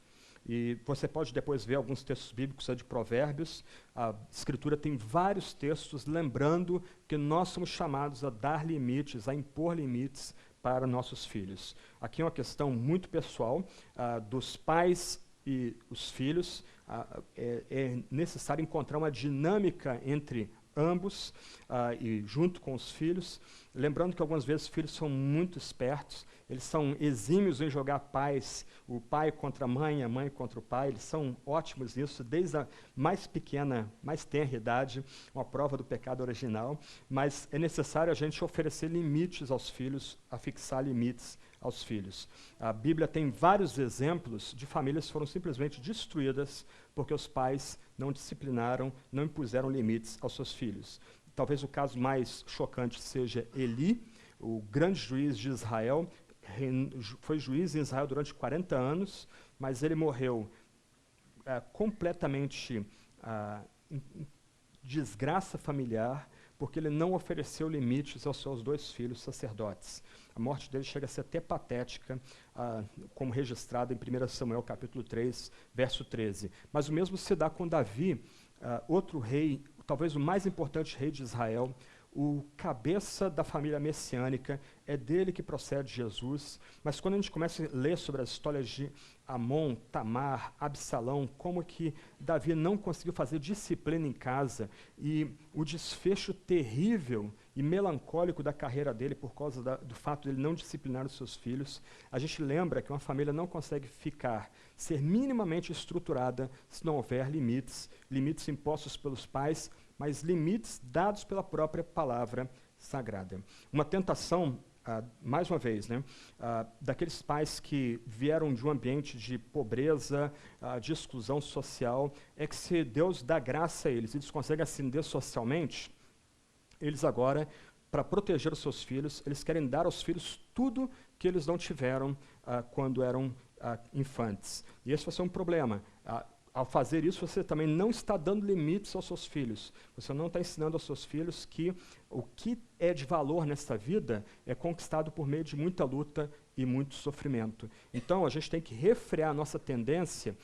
A: E você pode depois ver alguns textos bíblicos de Provérbios. A Escritura tem vários textos lembrando que nós somos chamados a dar limites, a impor limites para nossos filhos. Aqui é uma questão muito pessoal dos pais e os filhos. É necessário encontrar uma dinâmica entre ambos e junto com os filhos. Lembrando que algumas vezes os filhos são muito espertos, eles são exímios em jogar o pai contra a mãe contra o pai, eles são ótimos nisso, desde a mais pequena, mais tenra idade, uma prova do pecado original, mas é necessário a gente oferecer limites aos filhos, a fixar limites aos filhos. A Bíblia tem vários exemplos de famílias que foram simplesmente destruídas porque os pais não disciplinaram, não impuseram limites aos seus filhos. Talvez o caso mais chocante seja Eli, o grande juiz de Israel, foi juiz em Israel durante 40 anos, mas ele morreu completamente em desgraça familiar, porque ele não ofereceu limites aos seus 2 filhos sacerdotes. A morte dele chega a ser até patética, como registrado em 1 Samuel capítulo 3, verso 13. Mas o mesmo se dá com Davi, outro rei, talvez o mais importante rei de Israel, o cabeça da família messiânica, é dele que procede Jesus. Mas quando a gente começa a ler sobre as histórias de Amon, Tamar, Absalão, como que Davi não conseguiu fazer disciplina em casa, e o desfecho terrível e melancólico da carreira dele por causa do fato de ele não disciplinar os seus filhos, a gente lembra que uma família não consegue ser minimamente estruturada se não houver limites impostos pelos pais, mas limites dados pela própria palavra sagrada. Uma tentação, mais uma vez, daqueles pais que vieram de um ambiente de pobreza, de exclusão social, é que se Deus dá graça a eles conseguem ascender socialmente, eles agora, para proteger os seus filhos, eles querem dar aos filhos tudo que eles não tiveram quando eram infantes. E esse vai ser um problema. Ao fazer isso, você também não está dando limites aos seus filhos. Você não está ensinando aos seus filhos que o que é de valor nesta vida é conquistado por meio de muita luta e muito sofrimento. Então, a gente tem que refrear a nossa tendência,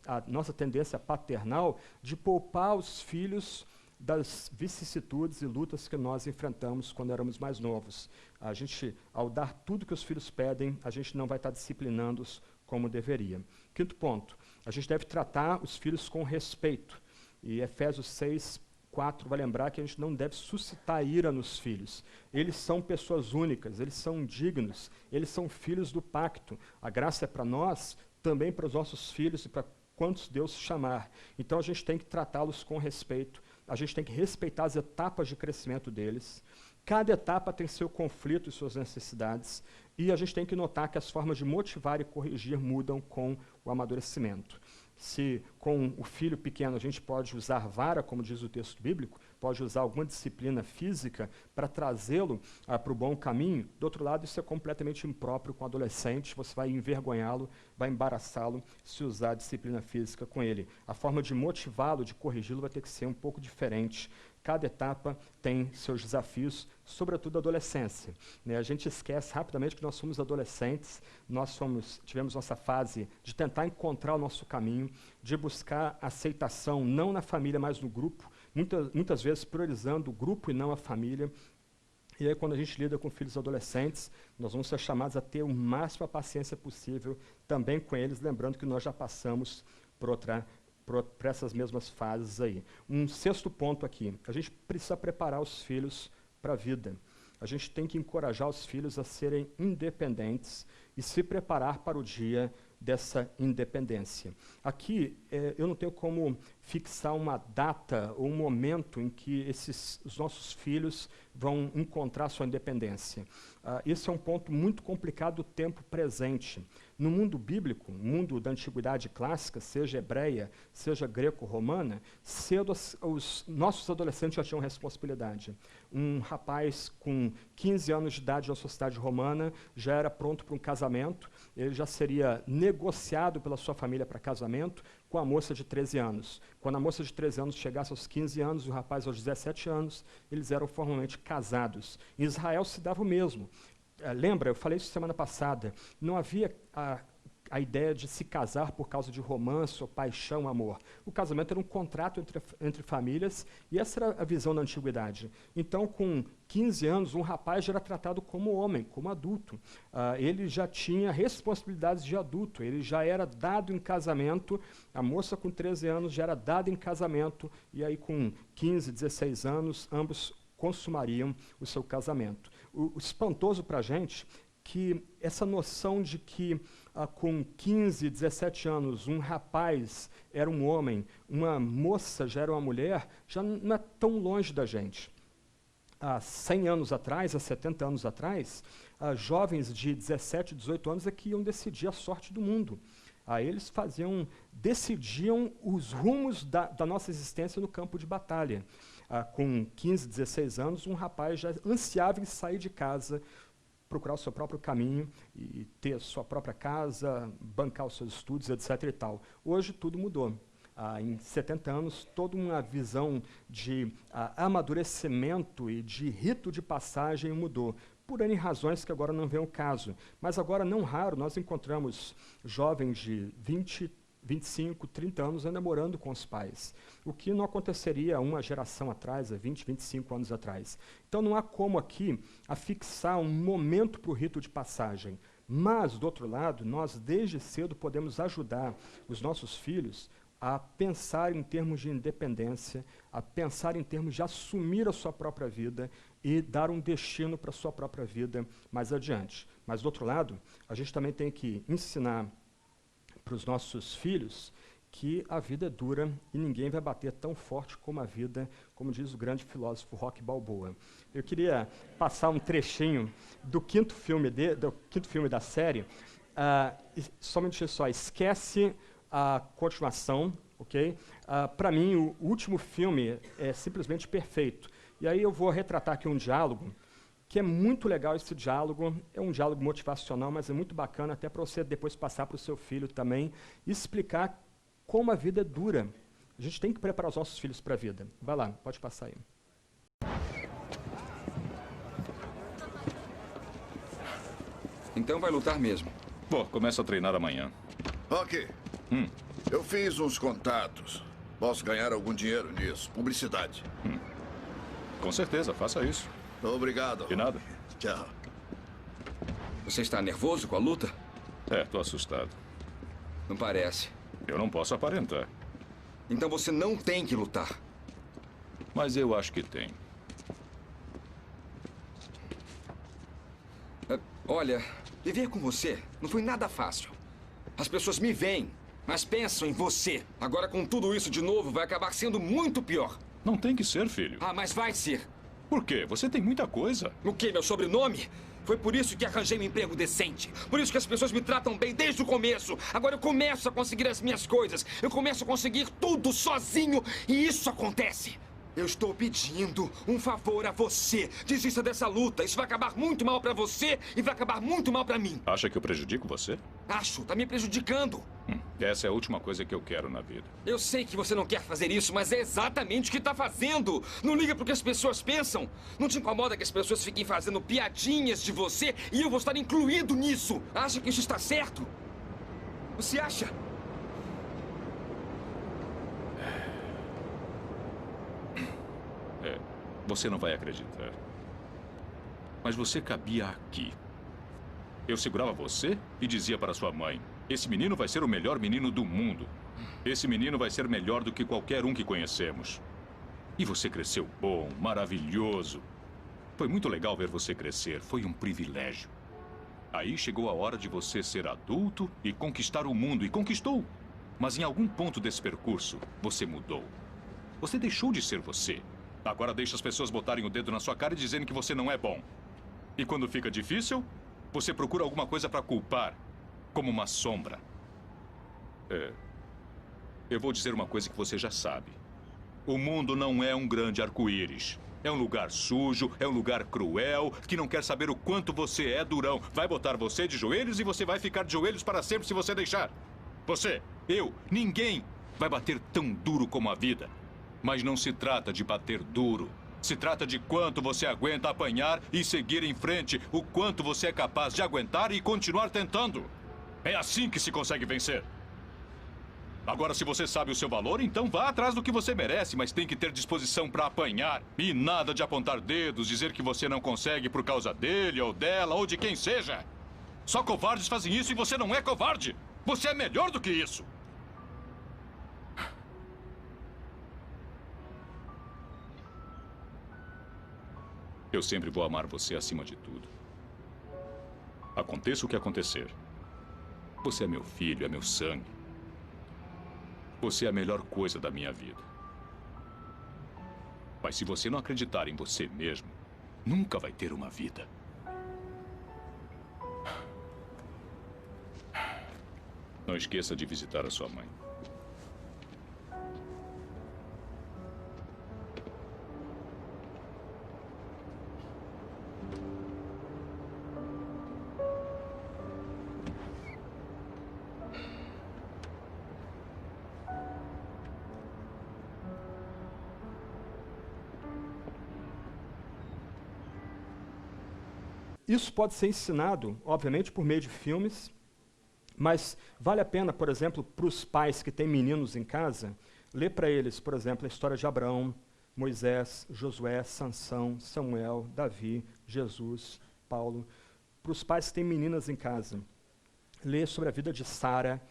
A: a nossa tendência paternal, de poupar os filhos das vicissitudes e lutas que nós enfrentamos quando éramos mais novos. A gente, ao dar tudo que os filhos pedem, a gente não vai estar disciplinando-os como deveria. Quinto ponto, a gente deve tratar os filhos com respeito. E Efésios 6:4 vai lembrar que a gente não deve suscitar ira nos filhos. Eles são pessoas únicas, eles são dignos, eles são filhos do pacto. A graça é para nós, também para os nossos filhos e para quantos Deus chamar. Então a gente tem que tratá-los com respeito, a gente tem que respeitar as etapas de crescimento deles. Cada etapa tem seu conflito e suas necessidades, e a gente tem que notar que as formas de motivar e corrigir mudam com o amadurecimento. Se com o filho pequeno a gente pode usar vara, como diz o texto bíblico, pode usar alguma disciplina física para trazê-lo para o bom caminho, do outro lado isso é completamente impróprio com o adolescente, você vai envergonhá-lo, vai embaraçá-lo se usar disciplina física com ele. A forma de motivá-lo, de corrigi-lo vai ter que ser um pouco diferente. Cada etapa tem seus desafios, sobretudo a adolescência. Né? A gente esquece rapidamente que nós somos adolescentes, tivemos nossa fase de tentar encontrar o nosso caminho, de buscar aceitação, não na família, mas no grupo, muitas vezes priorizando o grupo e não a família. E aí, quando a gente lida com filhos adolescentes, nós vamos ser chamados a ter o máximo a paciência possível também com eles, lembrando que nós já passamos por essas mesmas fases aí. Um sexto ponto aqui, a gente precisa preparar os filhos para a vida. A gente tem que encorajar os filhos a serem independentes e se preparar para o dia dessa independência. Aqui, eu não tenho como fixar uma data ou um momento em que os nossos filhos vão encontrar sua independência. Esse é um ponto muito complicado do tempo presente. No mundo bíblico, no mundo da antiguidade clássica, seja hebreia, seja greco-romana, cedo os nossos adolescentes já tinham responsabilidade. Um rapaz com 15 anos de idade na sociedade romana já era pronto para um casamento, ele já seria negociado pela sua família para casamento com a moça de 13 anos. Quando a moça de 13 anos chegasse aos 15 anos e o rapaz aos 17 anos, eles eram formalmente casados. Em Israel se dava o mesmo. Lembra, eu falei isso semana passada, não havia a ideia de se casar por causa de romance ou paixão, amor. O casamento era um contrato entre famílias e essa era a visão da antiguidade. Então, com 15 anos, um rapaz já era tratado como homem, como adulto. Ele já tinha responsabilidades de adulto, ele já era dado em casamento, a moça com 13 anos já era dada em casamento, e aí com 15, 16 anos, ambos consumariam o seu casamento. O espantoso para a gente que essa noção de que com 15, 17 anos um rapaz era um homem, uma moça já era uma mulher, já não é tão longe da gente. Há 100 anos atrás, há 70 anos atrás, jovens de 17, 18 anos é que iam decidir a sorte do mundo. Eles decidiam os rumos da nossa existência no campo de batalha. Com 15, 16 anos, um rapaz já ansiava em sair de casa, procurar o seu próprio caminho e ter a sua própria casa, bancar os seus estudos, etc. e tal. Hoje tudo mudou. Em 70 anos, toda uma visão de amadurecimento e de rito de passagem mudou, por N razões que agora não vem ao caso. Mas agora, não raro, nós encontramos jovens de 20, 25, 30 anos ainda morando com os pais, o que não aconteceria uma geração atrás, há 20, 25 anos atrás. Então não há como aqui afixar um momento para o rito de passagem, mas, do outro lado, nós desde cedo podemos ajudar os nossos filhos a pensar em termos de independência, a pensar em termos de assumir a sua própria vida e dar um destino para a sua própria vida mais adiante. Mas, do outro lado, a gente também tem que ensinar para os nossos filhos que a vida é dura e ninguém vai bater tão forte como a vida, como diz o grande filósofo Rocky Balboa. Eu queria passar um trechinho do quinto filme da série. Só um minutinho só, esquece a continuação, ok? Para mim, o último filme é simplesmente perfeito. E aí eu vou retratar aqui um diálogo que é muito legal esse diálogo. É um diálogo motivacional, mas é muito bacana até para você depois passar para o seu filho também e explicar como a vida é dura. A gente tem que preparar os nossos filhos para a vida. Vai lá, pode passar aí.
B: Então vai lutar mesmo.
C: Bom, começa a treinar amanhã.
D: Ok. Eu fiz uns contatos. Posso ganhar algum dinheiro nisso. Publicidade.
C: Com certeza, faça isso.
D: Obrigado.
C: De nada.
D: Tchau.
B: Você está nervoso com a luta?
C: Tô assustado.
B: Não parece.
C: Eu não posso aparentar.
B: Então você não tem que lutar.
C: Mas eu acho que tem.
B: Olha, viver com você não foi nada fácil. As pessoas me veem, mas pensam em você. Agora, com tudo isso de novo, vai acabar sendo muito pior.
C: Não tem que ser, filho.
B: Ah, mas vai ser.
C: Por quê? Você tem muita coisa.
B: O quê? Meu sobrenome? Foi por isso que arranjei um emprego decente. Por isso que as pessoas me tratam bem desde o começo. Agora eu começo a conseguir as minhas coisas. Eu começo a conseguir tudo sozinho. E isso acontece. Eu estou pedindo um favor a você. Desista dessa luta. Isso vai acabar muito mal pra você e vai acabar muito mal pra mim.
C: Acha que eu prejudico você?
B: Acho. Tá me prejudicando.
C: Essa é a última coisa que eu quero na vida.
B: Eu sei que você não quer fazer isso, mas é exatamente o que está fazendo. Não liga pro que as pessoas pensam. Não te incomoda que as pessoas fiquem fazendo piadinhas de você e eu vou estar incluído nisso. Acha que isso está certo? Você acha?
C: Você não vai acreditar. Mas você cabia aqui. Eu segurava você e dizia para sua mãe: esse menino vai ser o melhor menino do mundo. Esse menino vai ser melhor do que qualquer um que conhecemos. E você cresceu bom, maravilhoso. Foi muito legal ver você crescer. Foi um privilégio. Aí chegou a hora de você ser adulto e conquistar o mundo. E conquistou. Mas em algum ponto desse percurso, você mudou. Você deixou de ser você. Agora deixa as pessoas botarem o dedo na sua cara e dizerem que você não é bom. E quando fica difícil, você procura alguma coisa para culpar. Como uma sombra. Eu vou dizer uma coisa que você já sabe. O mundo não é um grande arco-íris. É um lugar sujo, é um lugar cruel, que não quer saber o quanto você é durão. Vai botar você de joelhos e você vai ficar de joelhos para sempre se você deixar. Você, eu, ninguém vai bater tão duro como a vida. Mas não se trata de bater duro. Se trata de quanto você aguenta apanhar e seguir em frente. O quanto você é capaz de aguentar e continuar tentando. É assim que se consegue vencer. Agora, se você sabe o seu valor, então vá atrás do que você merece, mas tem que ter disposição para apanhar. E nada de apontar dedos, dizer que você não consegue por causa dele ou dela ou de quem seja. Só covardes fazem isso e você não é covarde. Você é melhor do que isso. Eu sempre vou amar você acima de tudo. Aconteça o que acontecer. Você é meu filho, é meu sangue. Você é a melhor coisa da minha vida. Mas se você não acreditar em você mesmo, nunca vai ter uma vida. Não esqueça de visitar a sua mãe.
A: Isso pode ser ensinado, obviamente, por meio de filmes, mas vale a pena, por exemplo, para os pais que têm meninos em casa, ler para eles, por exemplo, a história de Abraão, Moisés, Josué, Sansão, Samuel, Davi, Jesus, Paulo. Para os pais que têm meninas em casa, ler sobre a vida de Sara,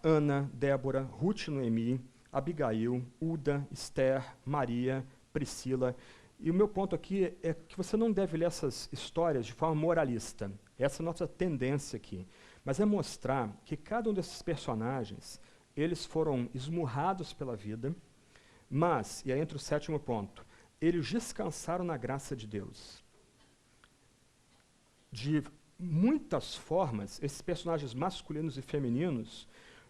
A: Ana, Débora, Ruth e Noemi, Abigail, Uda, Esther, Maria, Priscila. E o meu ponto aqui é que você não deve ler essas histórias de forma moralista. Essa é a nossa tendência aqui. Mas é mostrar que cada um desses personagens, eles foram esmurrados pela vida, mas, e aí entra o sétimo ponto, eles descansaram na graça de Deus. De muitas formas, esses personagens masculinos e femininos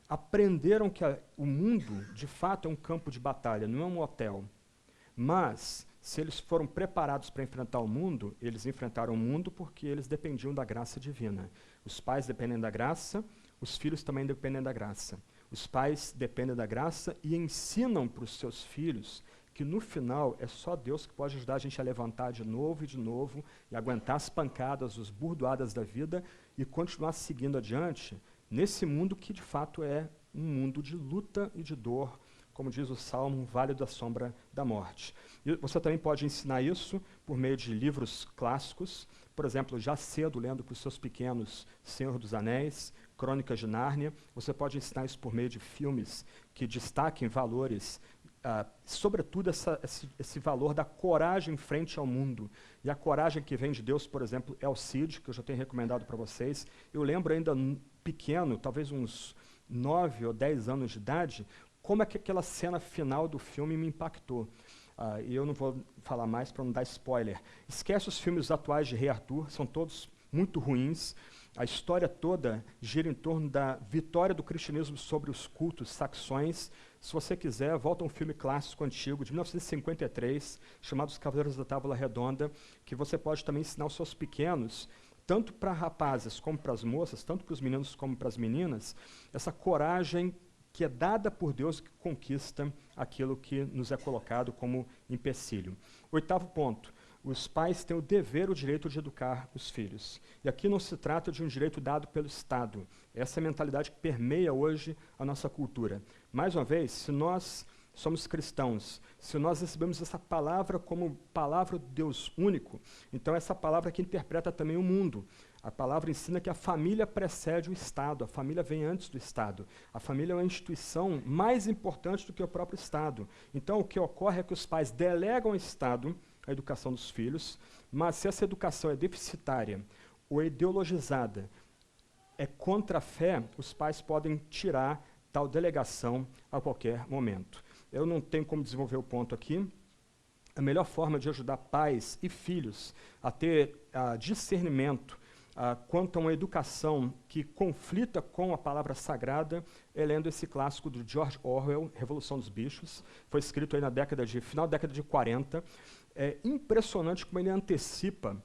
A: aprenderam que o mundo, de fato, é um campo de batalha, não é um hotel. Mas Se eles foram preparados para enfrentar o mundo, eles enfrentaram o mundo porque eles dependiam da graça divina. Os pais dependem da graça, os filhos também dependem da graça. Os pais dependem da graça e ensinam para os seus filhos que no final é só Deus que pode ajudar a gente a levantar de novo e aguentar as pancadas, as burdoadas da vida e continuar seguindo adiante nesse mundo que de fato é um mundo de luta e de dor, como diz o Salmo, um vale da sombra da morte. E você também pode ensinar isso por meio de livros clássicos, por exemplo, já cedo lendo para os seus pequenos Senhor dos Anéis, Crônicas de Nárnia. Você pode ensinar isso por meio de filmes que destaquem valores, sobretudo esse valor da coragem frente ao mundo. E a coragem que vem de Deus, por exemplo, é o Cid, que eu já tenho recomendado para vocês. Eu lembro ainda pequeno, talvez uns 9 ou 10 anos de idade, como é que aquela cena final do filme me impactou. E eu não vou falar mais para não dar spoiler. Esquece os filmes atuais de Rei Arthur, são todos muito ruins. A história toda gira em torno da vitória do cristianismo sobre os cultos saxões. Se você quiser, volta a um filme clássico antigo, de 1953, chamado Os Cavaleiros da Tábua Redonda, que você pode também ensinar aos seus pequenos, tanto para rapazes como para as moças, tanto para os meninos como para as meninas, essa coragem que é dada por Deus que conquista aquilo que nos é colocado como empecilho. 8º ponto. Os pais têm o dever, o direito de educar os filhos. E aqui não se trata de um direito dado pelo Estado. Essa é a mentalidade que permeia hoje a nossa cultura. Mais uma vez, se nós somos cristãos, se nós recebemos essa palavra como palavra de Deus único, então essa palavra que interpreta também o mundo. A palavra ensina que a família precede o Estado, a família vem antes do Estado. A família é uma instituição mais importante do que o próprio Estado. Então, o que ocorre é que os pais delegam ao Estado a educação dos filhos, mas se essa educação é deficitária ou ideologizada, é contra a fé, os pais podem tirar tal delegação a qualquer momento. Eu não tenho como desenvolver o ponto aqui. A melhor forma de ajudar pais e filhos a ter discernimento quanto a uma educação que conflita com a palavra sagrada é lendo esse clássico do George Orwell, Revolução dos Bichos. Foi escrito aí na final da década de 40. É impressionante como ele antecipa,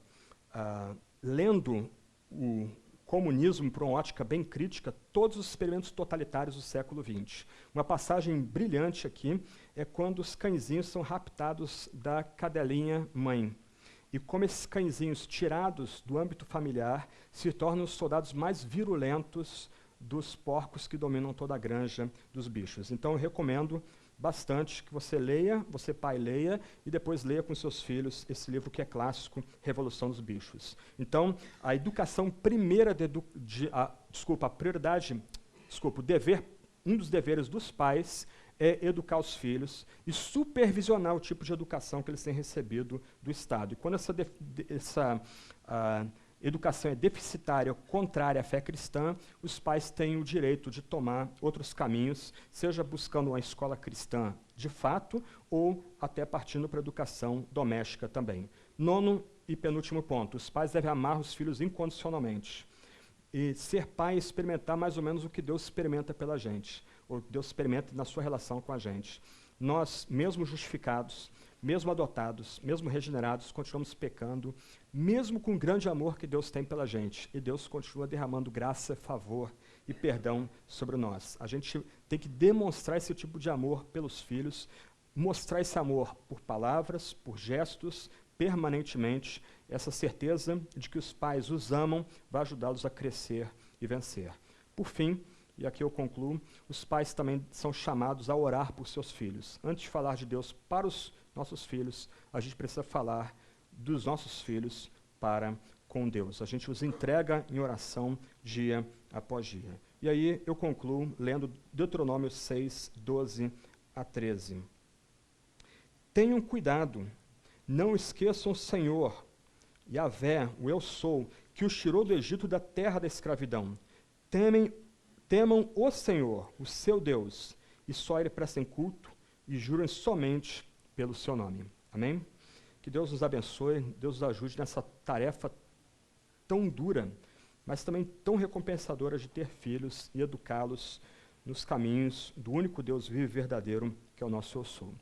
A: lendo o comunismo por uma ótica bem crítica, todos os experimentos totalitários do século XX. Uma passagem brilhante aqui é quando os cãezinhos são raptados da cadelinha mãe. E como esses cãezinhos tirados do âmbito familiar se tornam os soldados mais virulentos dos porcos que dominam toda a granja dos bichos. Então eu recomendo bastante que você leia, você pai leia, e depois leia com seus filhos esse livro que é clássico, Revolução dos Bichos. Então, a educação primeira, o dever, um dos deveres dos pais é educar os filhos e supervisionar o tipo de educação que eles têm recebido do Estado. E quando essa educação é deficitária, contrária à fé cristã, os pais têm o direito de tomar outros caminhos, seja buscando uma escola cristã de fato, ou até partindo para a educação doméstica também. 9º e penúltimo ponto, os pais devem amar os filhos incondicionalmente. E ser pai é experimentar mais ou menos o que Deus experimenta pela gente, ou Deus experimenta na sua relação com a gente. Nós, mesmo justificados, mesmo adotados, mesmo regenerados, continuamos pecando, mesmo com o grande amor que Deus tem pela gente. E Deus continua derramando graça, favor e perdão sobre nós. A gente tem que demonstrar esse tipo de amor pelos filhos, mostrar esse amor por palavras, por gestos, permanentemente. Essa certeza de que os pais os amam vai ajudá-los a crescer e vencer. Por fim, e aqui eu concluo, os pais também são chamados a orar por seus filhos. Antes de falar de Deus para os nossos filhos, a gente precisa falar dos nossos filhos para com Deus. A gente os entrega em oração dia após dia. E aí eu concluo lendo Deuteronômio 6, 12 a 13. Tenham cuidado, não esqueçam o Senhor, Yahvé, o Eu Sou, que os tirou do Egito, da terra da escravidão. Temam o Senhor, o seu Deus, e só Ele prestem culto e jurem somente pelo seu nome. Amém? Que Deus nos abençoe, Deus nos ajude nessa tarefa tão dura, mas também tão recompensadora de ter filhos e educá-los nos caminhos do único Deus vivo e verdadeiro, que é o nosso Eu Sou.